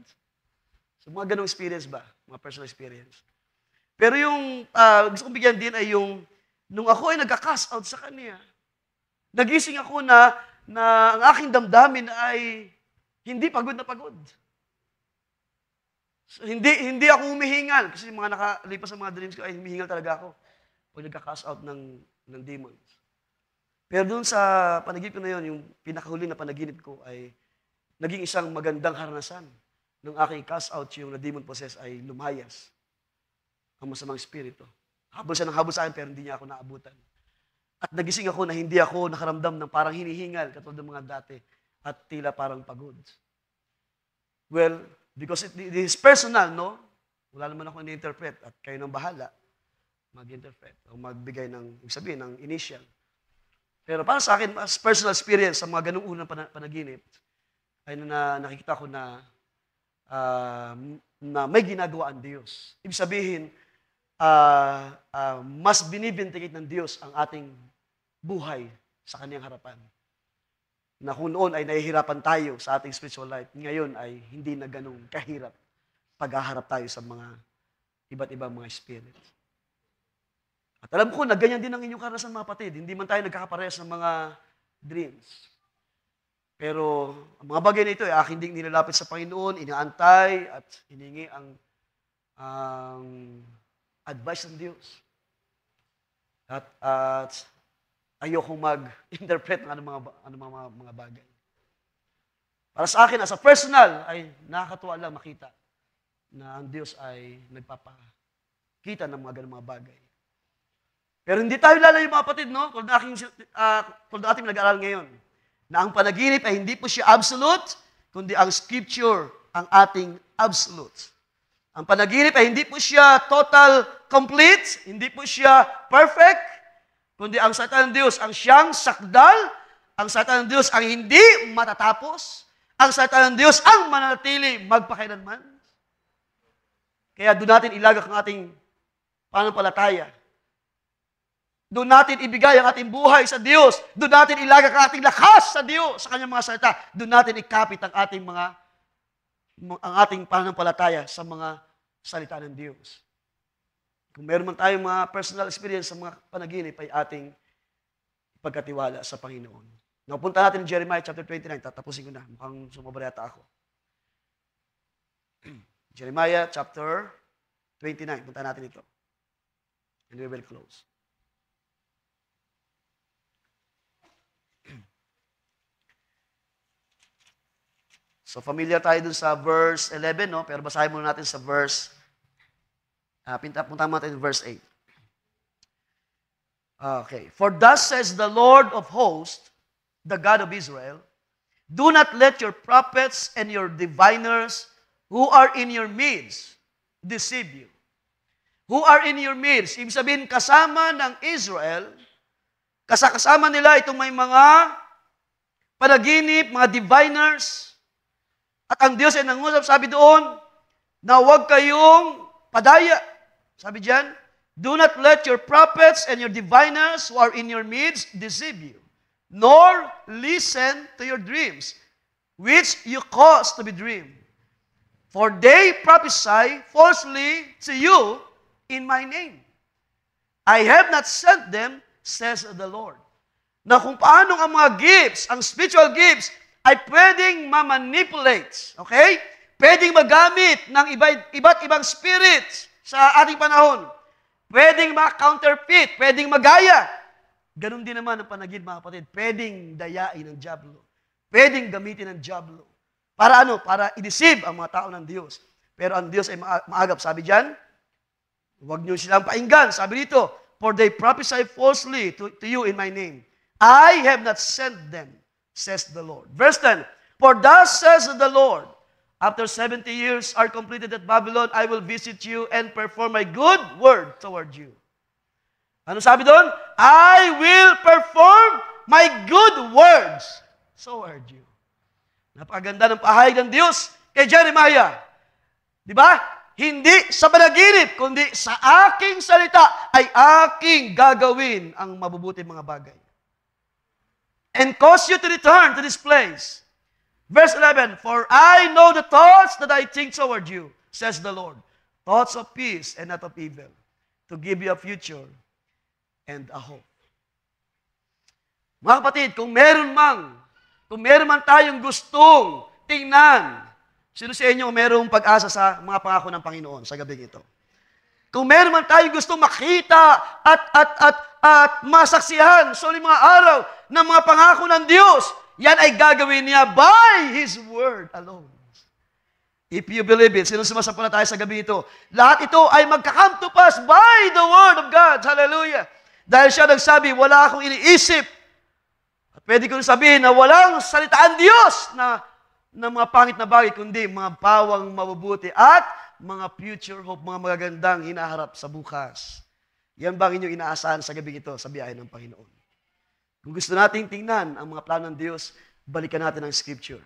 So mga ganong experience ba? Mga personal experience. Pero yung gusto kong bigyan din ay yung, nung ako ay nagka-cast out sa kanya, nagising ako na ang aking damdamin ay hindi pagod na pagod. So, hindi ako humihingal kasi mga nakalipas sa mga dreams ko ay humihingal talaga ako pag nagka-cast out ng demons. Pero doon sa panaginip ko na yun, yung pinakahuli na panaginip ko ay naging isang magandang haranasan. Nung aking cast out yung na demon possessed ay lumayas ang masamang espiritu. Habol siya ng habol sa akin pero hindi niya ako naabutan. At nagising ako na hindi ako nakaramdam ng parang hinihingal katulad ng mga dati at tila parang pagod. Well, because it is personal, no? Wala naman ako ini-interpret at kayo nang bahala mag-interpret o magbigay ng, sabihin, ng initial. Pero para sa akin, as personal experience sa mga ganung unang panaginip, ay nakikita ko na may ginagawa ang Diyos. Ibig sabihin, mas binibintikit ng Diyos ang ating buhay sa kanyang harapan. Na kung noon ay nahihirapan tayo sa ating spiritual life, ngayon ay hindi na ganun kahirap paghaharap tayo sa mga iba't ibang mga spirit. At alam ko na ganyan din ang inyong karanasan, mga kapatid. Hindi man tayo nagkakaparehas ng mga dreams. Pero ang mga bagay na ito ay aking ding nilalapit sa Panginoon, inaantay at hiningi ang advice ng Diyos. At ayokong mag-interpret ng mga bagay. Para sa akin, as a personal, ay nakakatuwa lang makita na ang Diyos ay nagpapakita ng mga ganung mga bagay. Pero hindi tayo lalayo, mga kapatid, no? Kung ating nag-aaral ngayon, na ang panaginip ay hindi po siya absolute, kundi ang scripture ang ating absolute. Ang panaginip ay hindi po siya total complete, hindi po siya perfect, kundi ang salita ng Diyos ang siyang sakdal, ang salita ng Diyos ang hindi matatapos, ang salita ng Diyos ang mananatili magpakailanman. Kaya doon natin ilagak ang ating pananampalataya. Doon natin ibigay ang ating buhay sa Diyos. Doon natin ilagak ang ating lakas sa Diyos, sa kanyang mga salita. Doon natin ikapit ang ating pananampalataya sa mga salita ng Diyos. Kung meron man tayong mga personal experience sa mga panaginip, ay ating ipagkatiwala sa Panginoon. Napunta natin ng Jeremiah chapter 29. Tatapusin ko na. Mukhang sumobra yata ako. Jeremiah chapter 29. Punta natin ito. And we will close. So familiar tayo dun sa verse 11, no? Pero basahin muna natin sa verse, punta natin verse 8. Okay. For thus says the Lord of hosts, the God of Israel, do not let your prophets and your diviners who are in your midst deceive you. Who are in your midst? Ibig sabihin, kasama ng Israel, kasama nila itong may mga panaginip, mga diviners, at ang Diyos ay nangusap, sabi doon, na huwag kayong padaya. Sabi diyan, do not let your prophets and your diviners who are in your midst deceive you, nor listen to your dreams, which you cause to be dreamed. For they prophesy falsely to you in my name. I have not sent them, says the Lord. Na kung paano ang mga gifts, ang spiritual gifts, ay pwedeng ma-manipulate, okay? Pwedeng magamit ng iba't ibang spirits sa ating panahon. Pwedeng ma-counterfeit, pwedeng magaya. Ganon din naman ang panaginip, mga kapatid. Pwedeng dayain ng dyablo. Pwedeng gamitin ng dyablo. Para ano? Para i-deceive ang mga tao ng Diyos. Pero ang Diyos ay maagap. Sabi diyan, huwag niyo silang painggan. Sabi dito, for they prophesy falsely to you in my name. I have not sent them, says the Lord. Verse 10, for thus says the Lord, after 70 years are completed at Babylon, I will visit you and perform my good word toward you. Ano sabi doon? I will perform my good words toward you. Napakaganda ng pahayag ng Diyos kay Jeremiah. Di ba? Hindi sa panaginip, kundi sa aking salita ay aking gagawin ang mabubuting mga bagay. And cause you to return to this place. Verse 11, for I know the thoughts that I think toward you, says the Lord. Thoughts of peace and not of evil, to give you a future and a hope. Mga kapatid, kung meron man tayong gustong tingnan, sino sa inyo merong pag-asa sa mga pangako ng Panginoon sa gabing ito? Kung meron man tayong gustong makita at masaksihan sa uling mga araw ng mga pangako ng Diyos, yan ay gagawin niya by His Word alone. If you believe it, sino sumasampalataya sa gabi ito? Lahat ito ay magka-come to pass by the Word of God. Hallelujah! Dahil siya nagsabi, wala akong iniisip. At pwede ko sabihin na walang salitaan Diyos na mga pangit na bagay, kundi mga pawang mabubuti at mga future hope, mga magagandang hinaharap sa bukas. Yan ba ang inyong inaasahan sa gabi ito sa biyahe ng Panginoon? Kung gusto nating tingnan ang mga plano ng Diyos, balikan natin ang Scripture.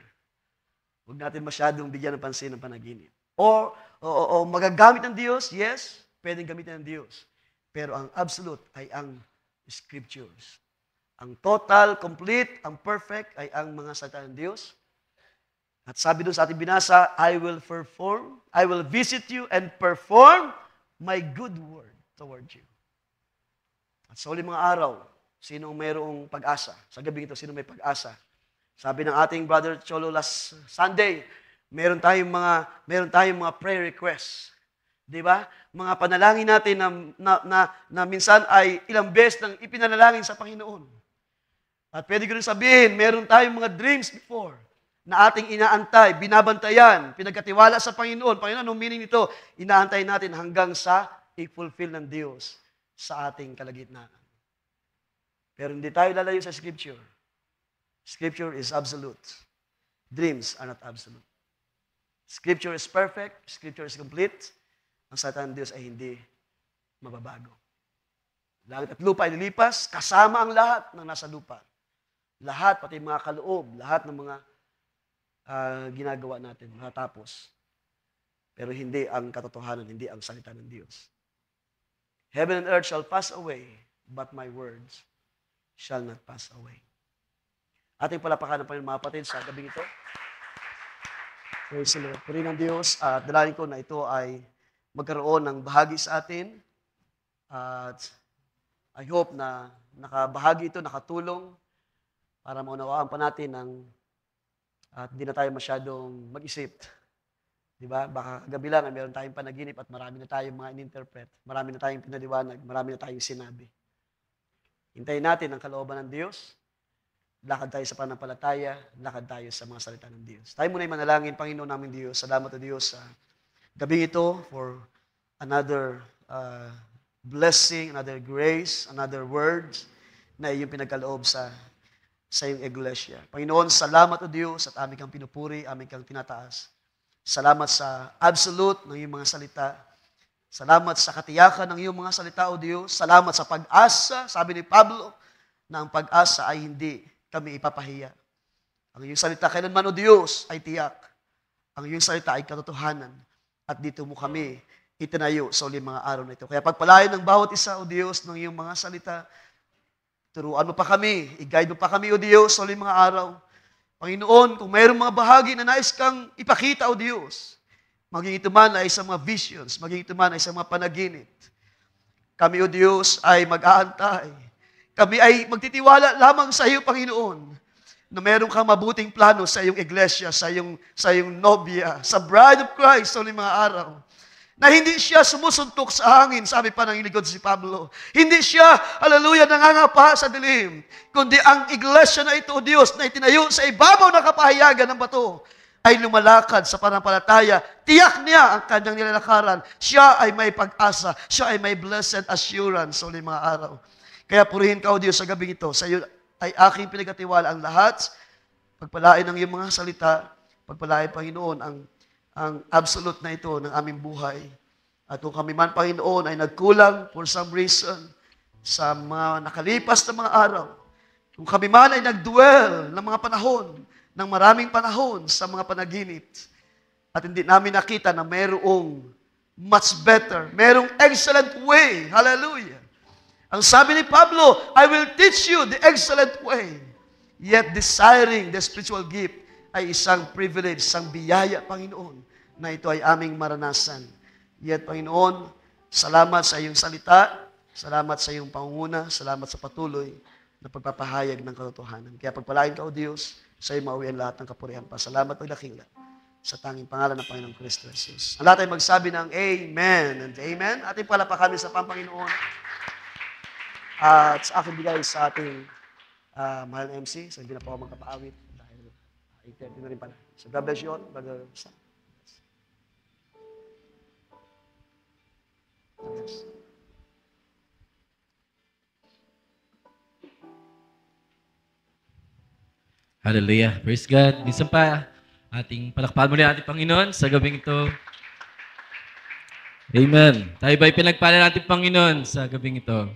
Huwag natin masyadong bigyan ng pansin ng panaginip. O magagamit ng Diyos, yes, pwedeng gamitin ng Diyos. Pero ang absolute ay ang Scriptures. Ang total, complete, ang perfect ay ang mga salita ng Diyos. At sabi doon sa ating binasa, I will visit you and perform my good word toward you. At sa uling mga araw, sino ang mayroong pag-asa? Sa gabi ito, sino may pag-asa? Sabi ng ating Brother Cholo last Sunday, meron tayong mga prayer requests. Di ba? Mga panalangin natin na minsan ay ilang beses nang ipinanalangin sa Panginoon. At pwede ko rin sabihin, meron tayong mga dreams before na ating inaantay, binabantayan, pinagkatiwala sa Panginoon. Panginoon, anong meaning nito? Inaantay natin hanggang sa i-fulfill ng Diyos sa ating kalagitnaan. Pero hindi tayo lalayo sa Scripture. Scripture is absolute. Dreams are not absolute. Scripture is perfect. Scripture is complete. Ang salita ng Diyos ay hindi mababago. Langit at lupa ay lilipas, kasama ang lahat ng nasa lupa. Lahat, pati mga kaloob, lahat ng mga ginagawa natin, matatapos. Pero hindi ang katotohanan, hindi ang salita ng Diyos. Heaven and earth shall pass away, but my words shall not pass away. Ating palapakan ng Panginoon mga kapatid sa gabing ito. Praise the Lord. Purihin ng Diyos at dalangin ko na ito ay magkaroon ng bahagi sa atin. At I hope na nakabahagi ito, nakatulong para maunawaan pa natin at hindi na tayo masyadong mag-isip. Diba? Baka kagabi lang ay meron tayong panaginip at marami na tayong mga in-interpret. Marami na tayong pinaliwanag. Marami na tayong sinabi. Hintayin natin ang kalooban ng Diyos. Lakad tayo sa pananampalataya. Lakad tayo sa mga salita ng Diyos. Tayo muna ay manalangin, Panginoon namin Diyos. Salamat o Diyos sa gabing ito for another blessing, another grace, another words na iyong pinagkaloob sa iyong iglesia. Panginoon, salamat o Diyos at aming kang pinupuri, aming kang tinataas. Salamat sa absolute ng iyong mga salita. Salamat sa katiyakan ng iyong mga salita o Diyos. Salamat sa pag-asa. Sabi ni Pablo na ang pag-asa ay hindi kami ipapahiya. Ang iyong salita kailanman o Diyos ay tiyak. Ang iyong salita ay katotohanan. At dito mo kami itinayo sa uling mga araw na ito. Kaya pagpalain ng bawat isa, O Diyos, ng iyong mga salita, turuan mo pa kami, i-guide mo pa kami, O Diyos, sa uling mga araw. Panginoon, kung mayroong mga bahagi na nais kang ipakita, O Diyos, maging ito man ay sa mga visions, maging ito man ay sa mga panaginip, kami, O Diyos, ay mag-aantay. Kami ay magtitiwala lamang sa iyo, Panginoon, na meron kang mabuting plano sa iyong iglesia, sa iyong nobya, sa bride of Christ sa uling mga araw. Na hindi siya sumusuntok sa hangin, sabi pa ng iligod si Pablo. Hindi siya, hallelujah, nangangapa sa dilim. Kundi ang iglesia na ito, Diyos, na itinayo sa ibabaw ng kapahayagan ng bato, ay lumalakad sa pananampalataya. Tiyak niya ang kanyang nilalakaran. Siya ay may pag-asa. Siya ay may blessed assurance sa uling mga araw. Kaya purihin ka, O Diyos, sa gabing ito. Sa iyo ay aking pinagkatiwala ang lahat. Pagpalain ang iyong mga salita. Pagpalain, Panginoon, ang absolute na ito ng aming buhay. At kung kami man, Panginoon, ay nagkulang for some reason sa mga nakalipas na mga araw, kung kami man ay nagdwell ng mga panahon, ng maraming panahon sa mga panaginip, at hindi namin nakita na mayroong much better, mayroong excellent way. Hallelujah. Ang sabi ni Pablo, I will teach you the excellent way. Yet desiring the spiritual gift ay isang privilege, isang biyaya, Panginoon, na ito ay aming maranasan. Yet, Panginoon, salamat sa iyong salita, salamat sa iyong pangunguna, salamat sa patuloy na pagpapahayag ng katotohanan. Kaya pagpalain ka, O Diyos, sa iyo mauwi ang lahat ng kapurihan pa. Salamat pagdakila sa tanging pangalan ng Panginoong Kristo Jesus. Ang lahat ay magsabi ng Amen and Amen. Ating palapakan sa Panginoon. At sa akin bigay sa ating mahal na MC, so hindi na po ako magkapaawit dahil 8:30 na rin pala. So God bless you all, Brother Sam. Yes. Hallelujah. Praise God. Minsan pa, ating palakpakan muli ating Panginoon sa gabing ito. Amen. Tayo ba'y pinagpala natin Panginoon sa gabing ito?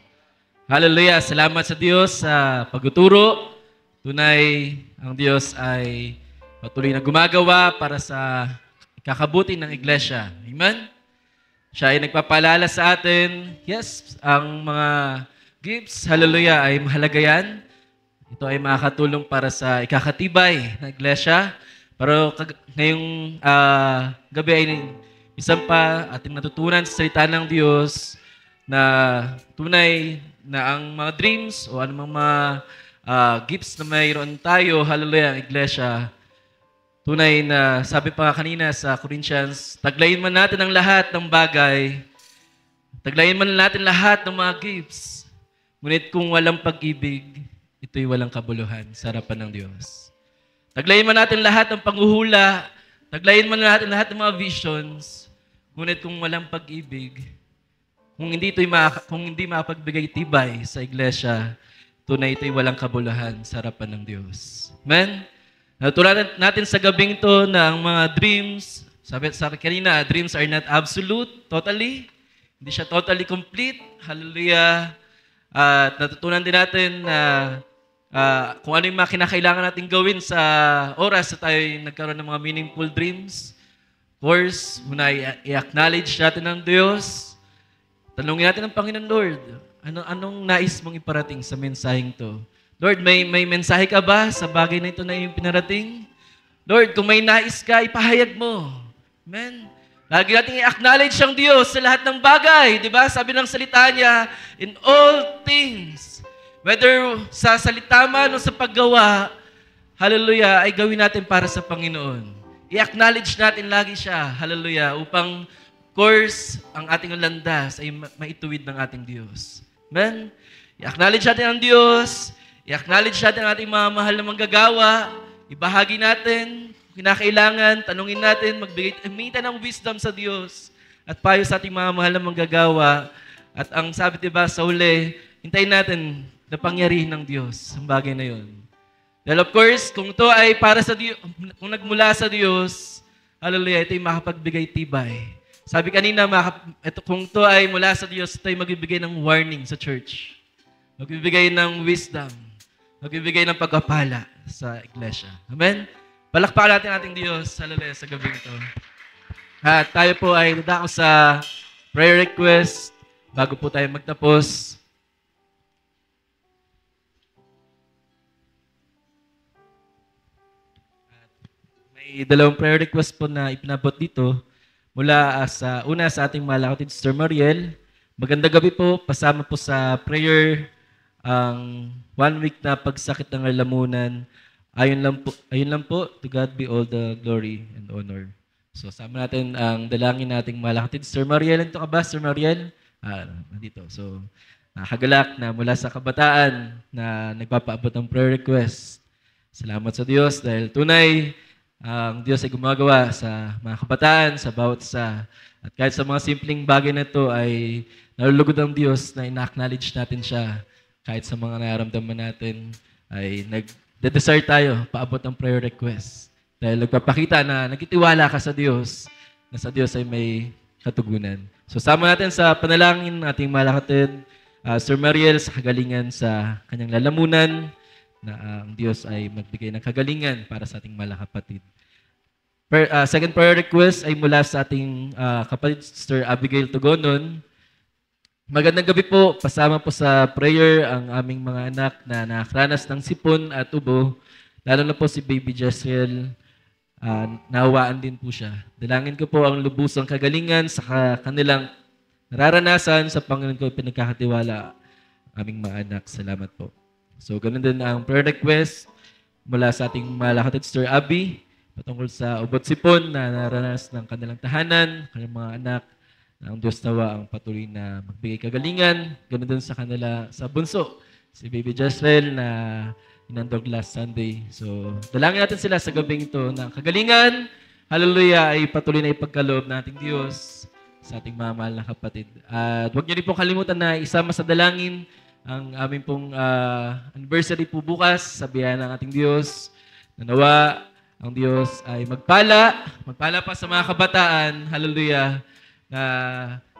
Hallelujah. Salamat sa Diyos sa pagtuturo. Tunay, ang Diyos ay patuloy na gumagawa para sa kakabuti ng iglesia. Amen? Siya ay nagpapaalala sa atin, yes, ang mga gifts, hallelujah, ay mahalaga yan. Ito ay makakatulong para sa ikakatibay ng iglesia. Pero ngayong gabi ay isang pa ating natutunan sa salita ng Diyos na tunay na ang mga dreams o anumang mga gifts na mayroon tayo, hallelujah, ang iglesia, tunay na sabi pa kanina sa Corinthians, taglayin man natin ang lahat ng bagay, taglayin man natin lahat ng mga gifts, ngunit kung walang pag-ibig, ito'y walang kabuluhan sa harapan ng Diyos. Taglayin man natin lahat ng panghuhula, taglayin man natin lahat ng mga visions, ngunit kung walang pag-ibig, kung hindi mapagbigay tibay sa iglesia, tunay ito'y walang kabuluhan sa harapan ng Diyos. Amen? Natutunan natin sa gabing ito na ang mga dreams, sabi sa kanina, dreams are not absolute, totally. Hindi siya totally complete. Hallelujah. At natutunan din natin na kung ano yung mga kinakailangan natin gawin sa oras na tayo nagkaroon ng mga meaningful dreams. Of course, muna i-acknowledge natin ng Diyos. Tanungin natin ang Panginoon, Lord, anong nais mong iparating sa mensaheng to? Lord, may mensahe ka ba sa bagay na ito na yung pinarating? Lord, kung may nais ka, ipahayag mo. Amen? Lagi natin i-acknowledge ang Diyos sa lahat ng bagay. Di ba? Sabi ng salita niya, in all things, whether sa salita man o sa paggawa, hallelujah, ay gawin natin para sa Panginoon. I-acknowledge natin lagi siya, hallelujah, upang, of course, ang ating landas ay maituwid ng ating Diyos. Amen? I-acknowledge natin ang Diyos, i-acknowledge natin ang ating mga mahal na manggagawa, ibahagi natin, kinakailangan, tanungin natin, magbigay ng wisdom sa Diyos at payo sa ating mga mahal na manggagawa. At ang sabi diba sa uli, hintayin natin na pangyarihin ng Diyos ang bagay na yun. Dahil of course, kung ito ay para sa Diyos, kung nagmula sa Diyos, hallelujah, ito ay makapagbigay tibay. Sabi kanina, kung ito ay mula sa Diyos, ito ay magbibigay ng warning sa church. Magbibigay ng wisdom. Magbibigay ng pagpapala sa iglesia. Amen? Palakpakan natin ating Diyos, hallelujah, sa gabing ito. At tayo po ay dadako sa prayer request bago po tayo magtapos. At may dalawang prayer request po na ipinabot dito mula sa una sa ating malakatid, Sister Mariel. Magandang gabi po, pasama po sa prayer ang 1 week na pagsakit ng lalamunan. Ayun lang po, to God be all the glory and honor. So, sama natin ang dalangin nating malakatid. Sir Mariel, ito ka ba, Sir Mariel? Nandito. So, nakagalak na mula sa kabataan na nagpapaabot ng prayer request. Salamat sa Diyos dahil tunay ang Diyos ay gumagawa sa mga kabataan, sa bawat isa. At kahit sa mga simpleng bagay na ito ay nalulugod ang Diyos na ina-acknowledge natin siya. Kahit sa mga nararamdaman natin ay nag-desire tayo paabot ng prayer request. Dahil nagpapakita na nagtitiwala ka sa Diyos, na sa Diyos ay may katugunan. So sama natin sa panalangin ating malakatid, Sir Mariel, sa kagalingan sa kanyang lalamunan, na ang Diyos ay magbigay ng kagalingan para sa ating malakapatid. Second prayer request ay mula sa ating kapatid, Sister Abigail Tugonon. Magandang gabi po, pasama po sa prayer ang aming mga anak na nakaranas ng sipon at ubo, lalo na po si Baby Jezreel, nawaan din po siya. Dalangin ko po ang lubusang kagalingan sa kanilang nararanasan sa Panginoon ko pinagkakatiwala aming mga anak. Salamat po. So, ganun din ang prayer request mula sa ating malakatid, Sister Abby, patungkol sa ubot sipon na naranas ng kanilang tahanan, kanilang mga anak. Ang Diyos nawa ang patuloy na magbigay kagalingan. Ganun din sa kanila, sa bunso, si Baby Jezreel na inandog last Sunday. So, dalangin natin sila sa gabing ito na kagalingan, hallelujah, ay patuloy na ipagkaloob nating Diyos sa ating mga mahal na kapatid. At huwag niyo rin pong kalimutan na isama sa dalangin ang aming pong anniversary po bukas sa biyaya ng ating Diyos. Nawa ang Diyos ay magpala pa sa mga kabataan, hallelujah, na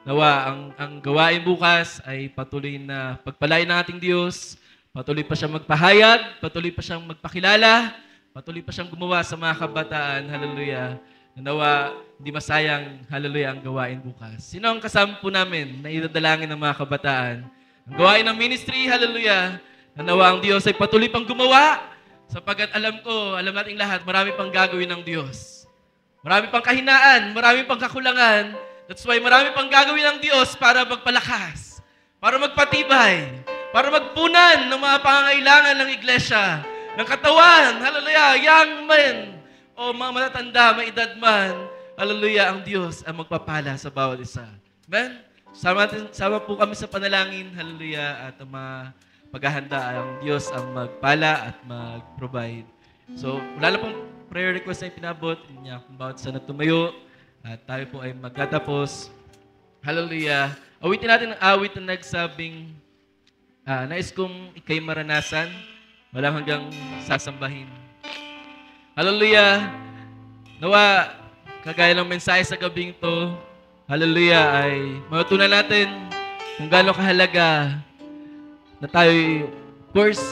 nawa ang gawain bukas ay patuloy na pagpalain ng ating Diyos, patuloy pa siyang magpahayag, patuloy pa siyang magpakilala, patuloy pa siyang gumawa sa mga kabataan, hallelujah, na nawa hindi masayang, hallelujah, ang gawain bukas. Sino ang kasama po namin na idadalangin ng mga kabataan? Ang gawain ng ministry, hallelujah, Nawa ang Diyos ay patuloy pang gumawa sapagkat alam nating lahat, marami pang gagawin ng Diyos. Marami pang kahinaan, marami pang kakulangan. That's why marami pang gagawin ng Diyos para magpalakas, para magpatibay, para magpunan ng mga pangangailangan ng iglesia, ng katawan, hallelujah, young men, o mga matatanda, may edad man, hallelujah, ang Diyos ang magpapala sa bawat isa. Amen? Sama po kami sa panalangin, hallelujah, at paghahanda ang Diyos ang magpala at mag-provide. So, wala na pong prayer request na pinabot niya kung bawat sana tumayo at tayo po ay magtatapos. Hallelujah. Awitin natin ang awit na nagsabing, nais kong ikay maranasan, walang hanggang sasambahin. Hallelujah. Nawa, kagaya ng mensahe sa gabing to, hallelujah, ay matutunan natin kung gaano kahalaga na tayo, of course,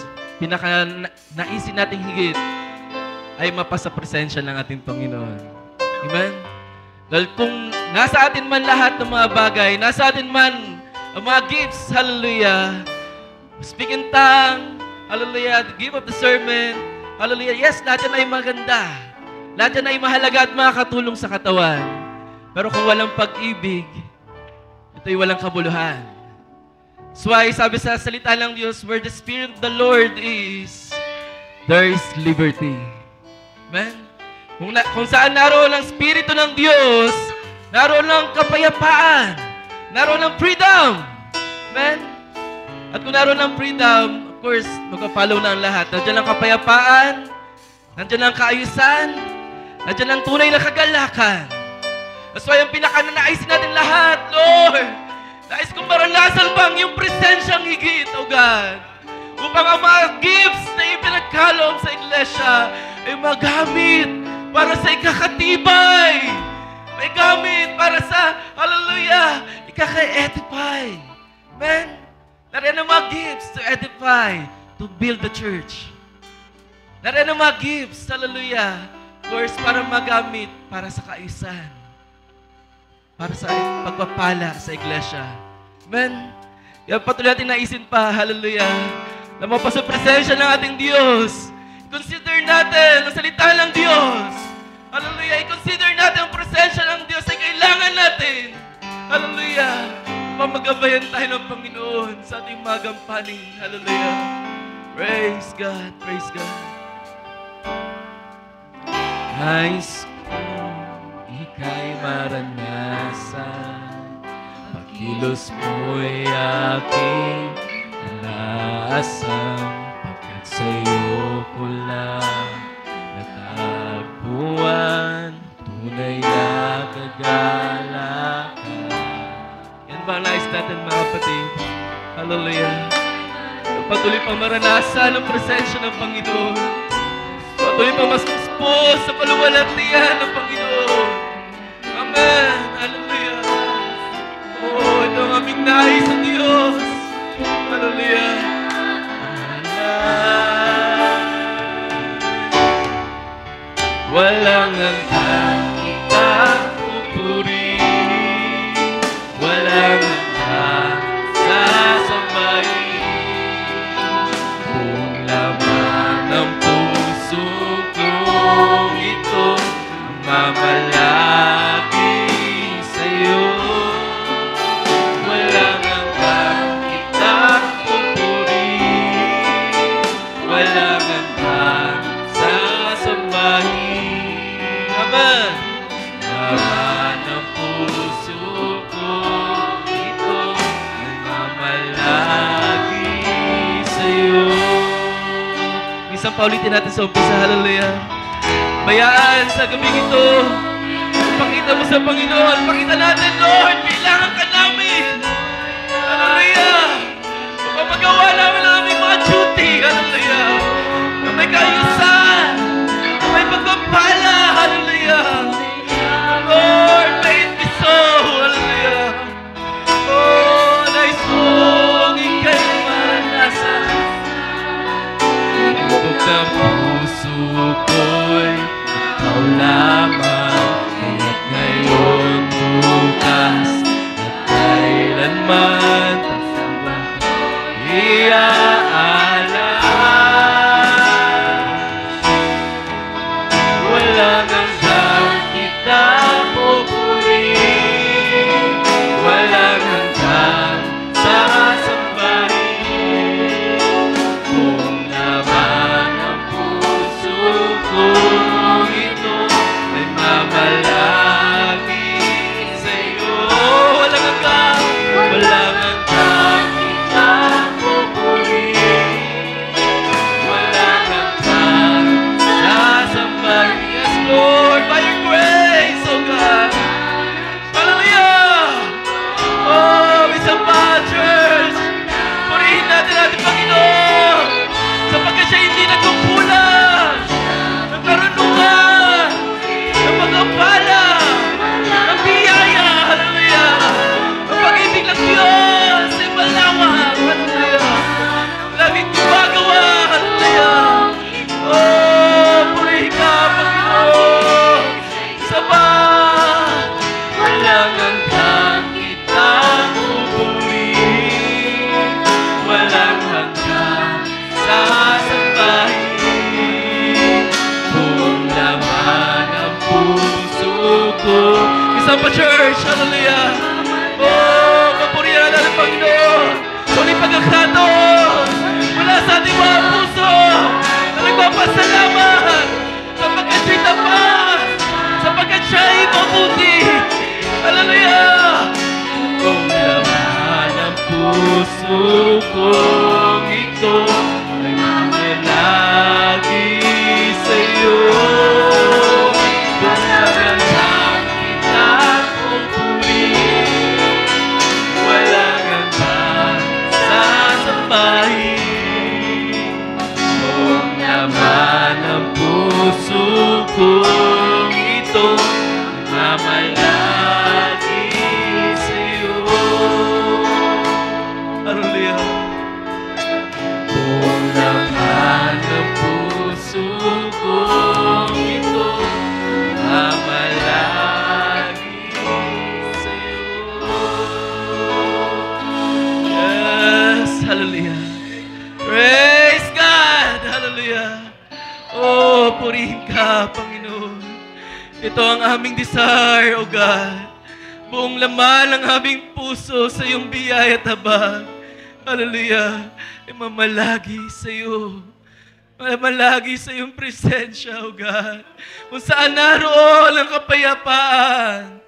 naisin nating higit ay mapasa presensya ng ating Panginoon. Amen? Dahil kung nasa atin man lahat ng mga bagay, nasa atin man ang mga gifts, hallelujah, speak in tongue, hallelujah, the gift of the sermon, hallelujah, yes, lahat yan ay maganda. Lahat yan ay mahalaga at makakatulong sa katawan. Pero kung walang pag-ibig, ito'y walang kabuluhan. So why, sabi sa salita ng Diyos, where the Spirit of the Lord is, there is liberty. Amen? Kung saan naroon ang Espiritu ng Diyos, naroon ang kapayapaan, naroon ang freedom. Amen? At kung naroon ang freedom, of course, magpa-follow na ang lahat. Nandiyan ang kapayapaan, nandiyan ang kaayusan, nandiyan ang tunay na kagalakan. That's why ang pinaka-nanaisin natin lahat, Lord, nais kong maranasan bang yung presensyang higit, O God, upang ang mga gifts na ipinagkaloob sa iglesia ay magamit para sa ikakatibay, may gamit para sa, hallelujah, ikaka-edify. Amen? Nariyan ang mga gifts to edify, to build the church. Nariyan ang mga gifts, hallelujah, of course, para magamit para sa kaayusan, para sa pagpapala sa iglesia. Amen? Kaya patuloy natin naisin pa, hallelujah, na mapasa presensya ng ating Diyos. I-consider natin ang salita ng Diyos. Hallelujah. I-consider natin ang presensya ng Diyos ay kailangan natin. Hallelujah. Upang magabayan tayo ng Panginoon sa ating magampanin. Hallelujah. Praise God. Praise God. Nais kong ika'y maranasan, pagkilos mo'y aking inaasam, pagkat sa'yo ko lang natagpuan tunay na kagalakan. Yan ba ang nais natin, mga kapatid? Hallelujah. Patuloy pang maranasan ang presensya ng Panginoon. Patuloy pang mas expose sa paluwalhatian ng Panginoon. Amen. Hallelujah. Oh, ito ang aming nais sa Diyos. Hallelujah. Walang hanggang kitang pupurihin, walang hanggang sasambahin, kung laman ng puso kong ito mamalagi sa'yo. Walang hanggang kitang pupurihin, walang hanggang sasambahin. Amen. Laman ng puso ko, ito ay mamalagi sa'yo. Isang paulitin natin sa umpisa, hallelujah. Bayaan sa gabing ito, ipakita mo sa Panginoon, pakita natin, Lord, kailangan ka namin. Hallelujah. Upang magawa namin ang aming mga duty, hallelujah. Na may kaayusan, na may pagpapala, hallelujah. Lord, may it be so, hallelujah. Oh, nais mong ika'y maranasan. Ibog ng puso ko'y ikaw lamang, kaya't ngayon bukas hindi nagkukulang ng karunungan, ng pagpapala, ng biyaya, hallelujah. Ang pag-ibig ng Diyos ay malawak, hallelujah. Laging gumagawa, hallelujah. Oh, purihin ka, Panginoon. Sama, walang hanggang kitang pupurihin, walang hanggang sasambahin, buong laman ng puso ko. Isa pa, church, hallelujah. Oh, papurihan natin, Panginoon. Sulit pagkakataon mula sa ating mga puso na nagpapasalamat sapagkat siya'y tapat, sapagkat siya'y mabuti. Hallelujah! Kung laman ng puso kong ito ay manalagi sa'yo. Walang hanggang kitang pupurihin, walang hanggang sasambahin. Kung laman ng puso kong ito mamalagi sa'yo. Hallelujah. Kung laman ng puso kong ito mamalagi sa'yo. Yes, hallelujah. Praise God, hallelujah. Oh, purihin ka, Panginoon. Ito ang aming desire, O God. Buong laman ng aming puso sa iyong biyaya at habag. Hallelujah. Ay mamalagi sa iyo. Mamalagi sa iyong presensya, O God. Kung saan naroon ang kapayapaan.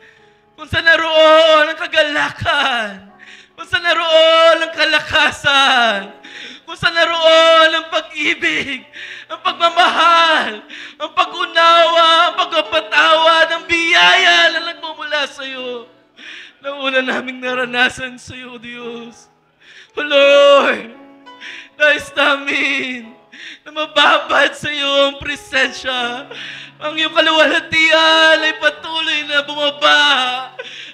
Kung saan naroon ang kagalakan. Kung saan naroon ang kalakasan. Kung saan naroon ang pag-ibig, ang pagmamahal, ang pag-unawa, ang pagpapatawa ng biyaya na nagmumula sa iyo. Na una naming naranasan sa iyo, Diyos. O Lord, nais namin na mababad sa iyo ang presensya. Ang iyong kaluwalhatian ay patuloy na bumaba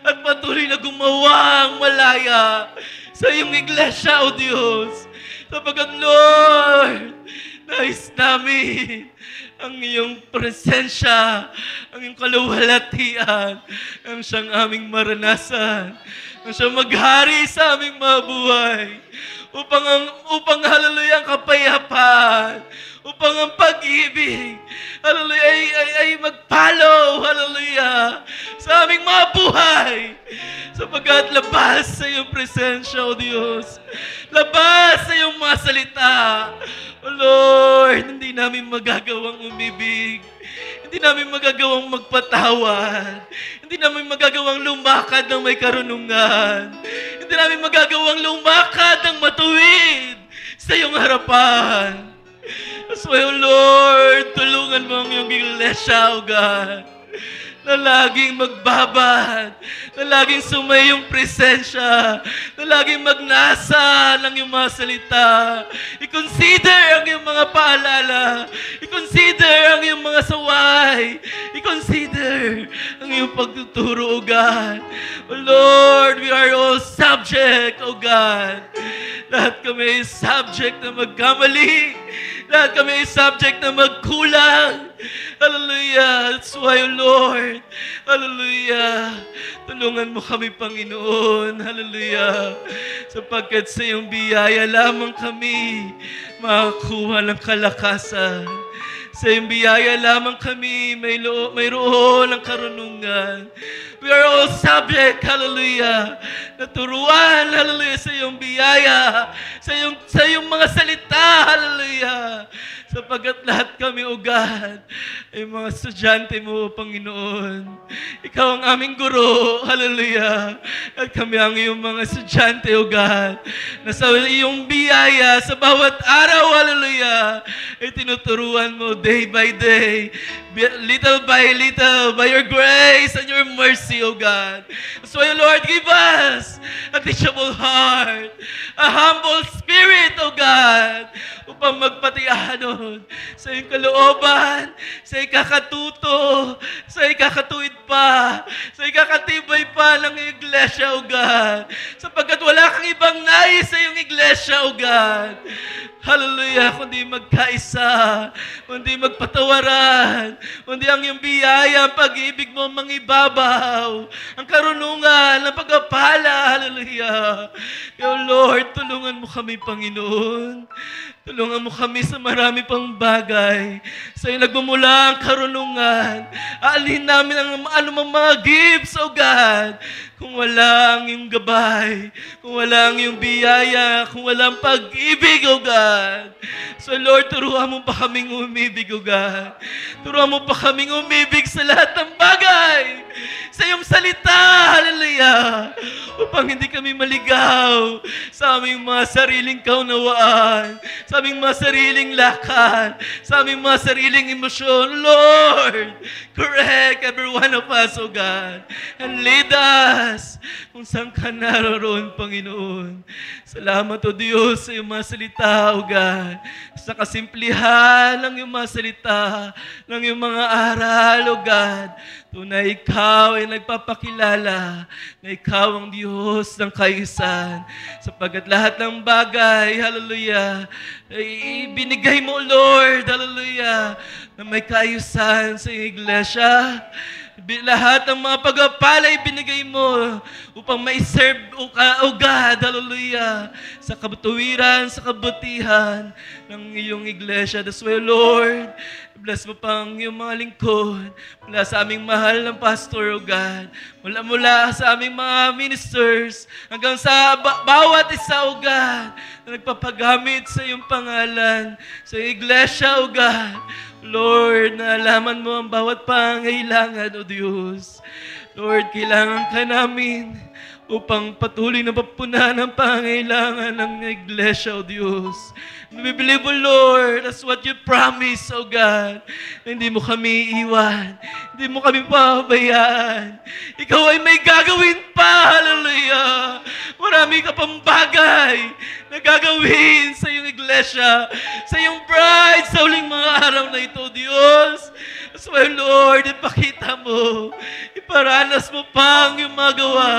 at patuloy na gumawang malaya sa iyong iglesia, O Diyos. Sapagkat, Lord, nais namin ang iyong presensya, ang iyong kaluwalhatian, ang siyang aming maranasan, ang siyang maghari sa aming mga buhay, upang hallelujah, ang kapayapaan, upang ang pag-ibig, hallelujah, ay magpalo, hallelujah, sa aming mga buhay. Sapagkat labas sa iyong presensya, O Diyos. Labas sa iyong mga salita. O Lord, hindi namin magagawang umibig. Hindi namin magagawang magpatawad. Hindi namin magagawang lumakad ng may karunungan. Hindi namin magagawang lumakad ng matuwid sa iyong harapan. So, O Lord, tulungan mo ang iyong iglesia, O God, na laging magbabad, na laging sumayong presensya, na laging magnasa ng iyong mga salita. I-consider ang iyong mga paalala. I-consider ang iyong mga saway. I-consider ang iyong pagtuturo, O God. O Lord, we are all subject, O God. Lahat kami ay subject na magkamali. Lahat kami ay subject na magkulang. Hallelujah. That's why, O Lord, hallelujah, tulungan mo kami, Panginoon. Hallelujah. Sapagkat sa iyong biyaya lamang kami makakuha ng kalakasan. Sa iyong biyaya lamang kami mayroon ng karunungan. We are all subject, hallelujah, na turuan, hallelujah, sa iyong biyaya, sa iyong mga salita, hallelujah. Sapagkat lahat kami, O God, ay mga estudyante mo, Panginoon. Ikaw ang aming guro, hallelujah. At kami ang iyong mga estudyante, O God, na sa iyong biyaya, sa bawat araw, hallelujah, ay tinuturuan mo day by day, little by little, by your grace and your mercy, O God. So, Lord, give us a teachable heart, a humble spirit, O God, upang magpatianod sa iyong kalooban, sa ikakatuto, sa ikakatuwid pa, sa ikakatibay pa ng iyong iglesia, O God. Sapagkat wala kang ibang nais sa iyong iglesia, O God. Hallelujah, kundi magkaisa, kundi magpatawaran, kundi ang iyong biyaya, ang pag-ibig mo mangibabaw, ang karunungan, ang pagpapala. Hallelujah. O Lord, tulungan mo kami, Panginoon. Tulungan mo kami sa marami pang bagay. Sa iyo nagmumula ang karunungan. Aalin namin ang anumang mga gifts, O God. Kung wala ang iyong gabay, kung wala ang iyong biyaya, kung wala ang pag-ibig, O God. So Lord, turuan mo pa kaming umibig, O God. Turuan mo pa kaming umibig sa lahat ng bagay. Sa iyong salita, hallelujah. Upang hindi kami maligaw sa aming mga sariling kaunawaan, sa aming mga sariling lakad, sa aming mga sariling emosyon. Lord, correct every one of us, O God. And lead us kung saan ka naroon, Panginoon. Salamat, O Diyos, sa iyong mga salita, O God. Sa kasimplihan ng iyong mga salita, ng iyong mga aral, O God. Tunay ikaw ay nagpapakilala na ikaw ang Diyos ng kaayusan. Sapagkat lahat ng bagay, hallelujah, ay binigay mo, Lord, hallelujah, na may kaayusan sa iglesia. Lahat ng mga pagpapalay binigay mo upang mai-serve, O God, hallelujah, sa kabatuwiran, sa kabutihan ng iyong iglesia. That's why, Lord, bless mo pang iyong mga lingkod mula sa aming mahal ng pastor, O God. Mula sa aming mga ministers hanggang sa bawat isa, O God, na nagpapagamit sa iyong pangalan, sa iglesia, O God. Lord, naalaman mo ang bawat pangailangan, O Diyos. Lord, kailangan ka namin upang patuloy na papunan ang pangailangan ng iglesia, O Diyos. We believe, O Lord, that's what you promise, O God. Hindi mo kami iwan. Hindi mo kami pabayaan. Ikaw ay may gagawin pa, hallelujah. Marami ka pang bagay na gagawin sa iyong iglesia, sa iyong bride, sa uling mga araw na ito, Diyos. That's why, Lord, ipakita mo, iparanas mo pa ang iyong magawa,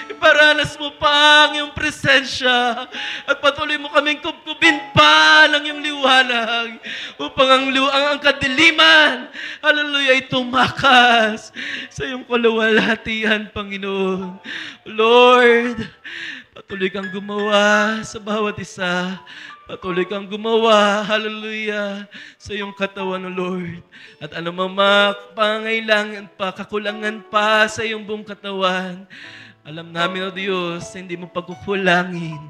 iparanas mo pa ang iyong presensya, at patuloy mo kaming kubkubin pa ng iyong liwanag, upang ang kadiliman, hallelujah, ay tumakas sa iyong kaluwalhatian, Panginoon. Lord, patuloy kang gumawa sa bawat isa. Patuloy kang gumawa, hallelujah, sa iyong katawan, O Lord. At anumang pangailangan pa, kakulangan pa sa iyong buong katawan, alam namin, O Diyos, hindi mo pagkukulangin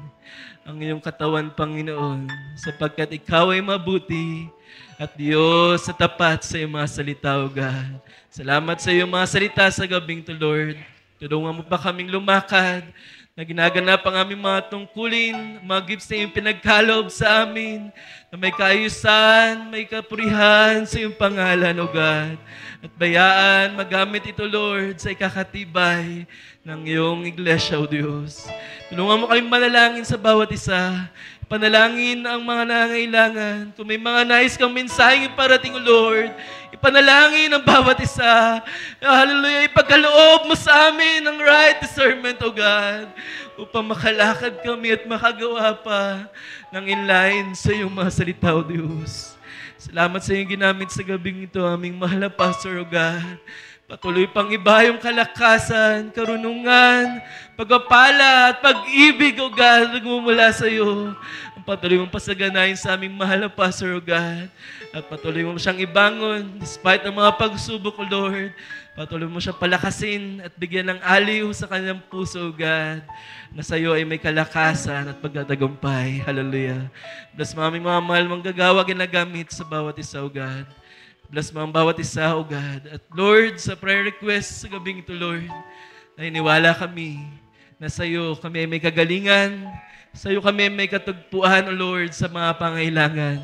ang iyong katawan, Panginoon, sapagkat ikaw ay mabuti at Diyos sa tapat sa iyong mga salita, O God. Salamat sa iyong mga salita sa gabing to, Lord. Tulungan mo pa kaming lumakad na ginaganap ang aming mga tungkulin, mga gifts na iyong pinagkaloob sa amin, na may kaayusan, may kapurihan sa iyong pangalan, O God. At bayaan, magamit ito, Lord, sa ikakatibay ng iyong iglesia, O Diyos. Tulungan mo kaming manalangin sa bawat isa. Panalangin ang mga nangangailangan. Kung may mga nais kang mensaheng iparating, O Lord, ipanalangin ang bawat isa. Hallelujah, ipagkaloob mo sa amin ang right discernment, O God, upang makalakad kami at makagawa pa ng inline sa iyong mga salita, O Diyos. Salamat sa iyong ginamit sa gabing ito, aming mahal na pastor, O God. Patuloy pang iba yung kalakasan, karunungan, pagpapala at pag-ibig, O God, nagmumula sa iyo. Ang patuloy mong pasaganayin sa aming mahal na pastor, O God. At patuloy mo siyang ibangon despite ng mga pagsubok, O Lord. Patuloy mo siyang palakasin at bigyan ng aliw sa kanyang puso, O God, na sa iyo ay may kalakasan at pagtatagumpay. Hallelujah. Bless mo aming mga mahal mong gagawa ginagamit sa bawat isa, O God. Bless mo ang bawat isa, O God. At Lord, sa prayer request sa gabing ito, Lord, naniniwala kami na sa iyo kami ay may kagalingan, sa iyo kami ay may katagpuan, O Lord, sa mga pangailangan.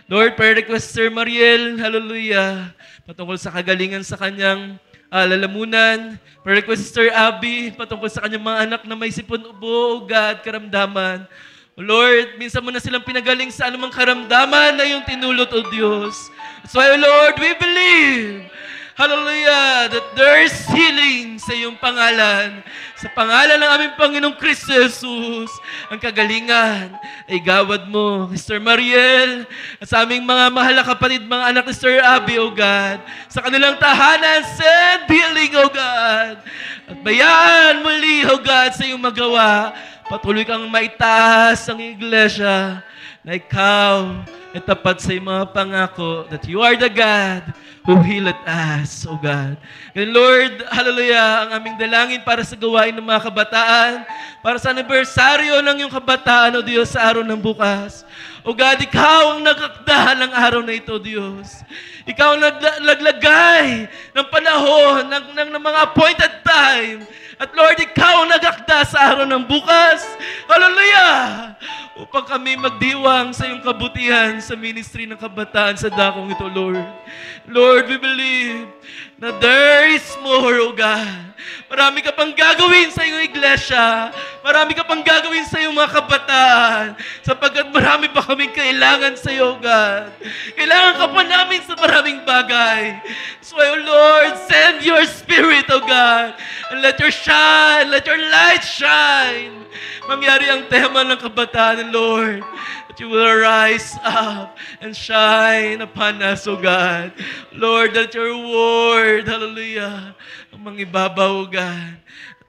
Lord, prayer request, Sir Mariel, hallelujah, patungkol sa kagalingan sa kanyang lalamunan. Prayer request, Sir Abby, patungkol sa kanyang mga anak na may sipon ubo, O God, karamdaman. O Lord, minsan mo na silang pinagaling sa anumang karamdaman na yung tinulot, O Diyos. That's why, O Lord, we believe, hallelujah, that there is healing sa iyong pangalan. Sa pangalan ng aming Panginoong Kristo Jesus, ang kagalingan ay gawad mo, Sister Mariel, at sa aming mga mahal na kapatid, mga anak ni Sister Abby, O God, sa kanilang tahanan, send healing, O God. At bayaan muli, O God, sa iyong magawa. Patuloy kang maitaas ang iglesia na ikaw ay tapat sa iyong mga pangako that you are the God who healed us, O God. And Lord, hallelujah, ang aming dalangin para sa gawain ng mga kabataan, para sa anibersaryo ng iyong kabataan, O Diyos, sa araw ng bukas. O God, ikaw ang nagakda ng araw na ito, Diyos. Ikaw ang naglagay ng panahon, ng mga appointed time. At Lord, ikaw ang nagakda sa araw ng bukas. Hallelujah! Upang kami magdiwang sa iyong kabutihan sa ministry ng kabataan sa dakong ito, Lord. Lord, we believe na there is more, O God. Marami ka pang gagawin sa iyong iglesia. Marami ka pang gagawin sa iyong mga kabataan. Sapagkat marami pa kaming kailangan sa iyo, God. Kailangan ka pa namin sa maraming bagay. So, O Lord, send your Spirit, O God. And let your light shine. Mangyari ang tema ng kabataan, Lord. That you will rise up and shine upon us, O God. Lord, that your word, hallelujah, ang mangibabaw, O God.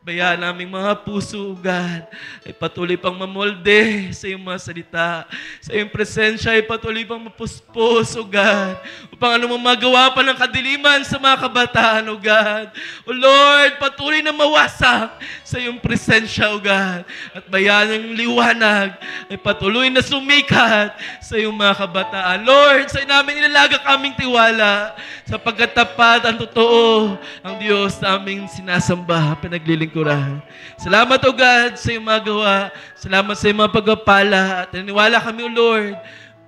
Bayaan naming mga puso, O God, ay patuloy pang mamolde sa iyong mga salita. Sa iyong presensya ay patuloy pang mapuspos, O God. Upang anumang magawa pa ng kadiliman sa mga kabataan, O God. O Lord, patuloy na mawasak sa iyong presensya, O God. At bayaan ng liwanag ay patuloy na sumikat sa iyong mga kabataan. Lord, sa namin inilagak aming tiwala sapagkat tapat ang totoo ang Diyos na aming sinasamba, pinaglilingkuran. Salamat, O God, sa iyong mga gawa. Salamat sa iyong mga pagpapala. At naniwala kami, O Lord,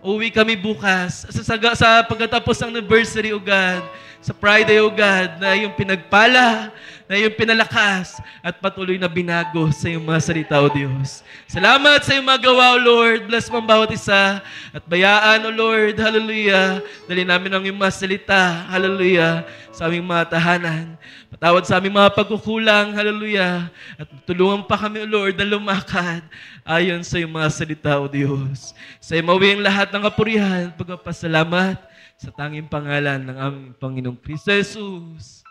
uwi kami bukas sa pagkatapos ng anniversary, O God, sa Friday, O God, na iyong pinagpala, na iyong pinalakas, at patuloy na binago sa iyong mga salita, O Diyos. Salamat sa iyong mga gawa, O Lord. Bless mo ang bawat isa. At bayaan, O Lord, hallelujah, dali namin ang iyong mga salita, hallelujah, sa aming mga tahanan. Patawad sa aming mga pagkukulang, hallelujah. At tulungan pa kami, O Lord, na lumakad ayon sa iyong mga salita, O Diyos. Sa iyo mawing lahat ng kapurihan, pagpapasalamat sa tanging pangalan ng aming Panginoong Kristo Jesus.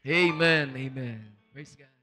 Amen. Amen. Praise God.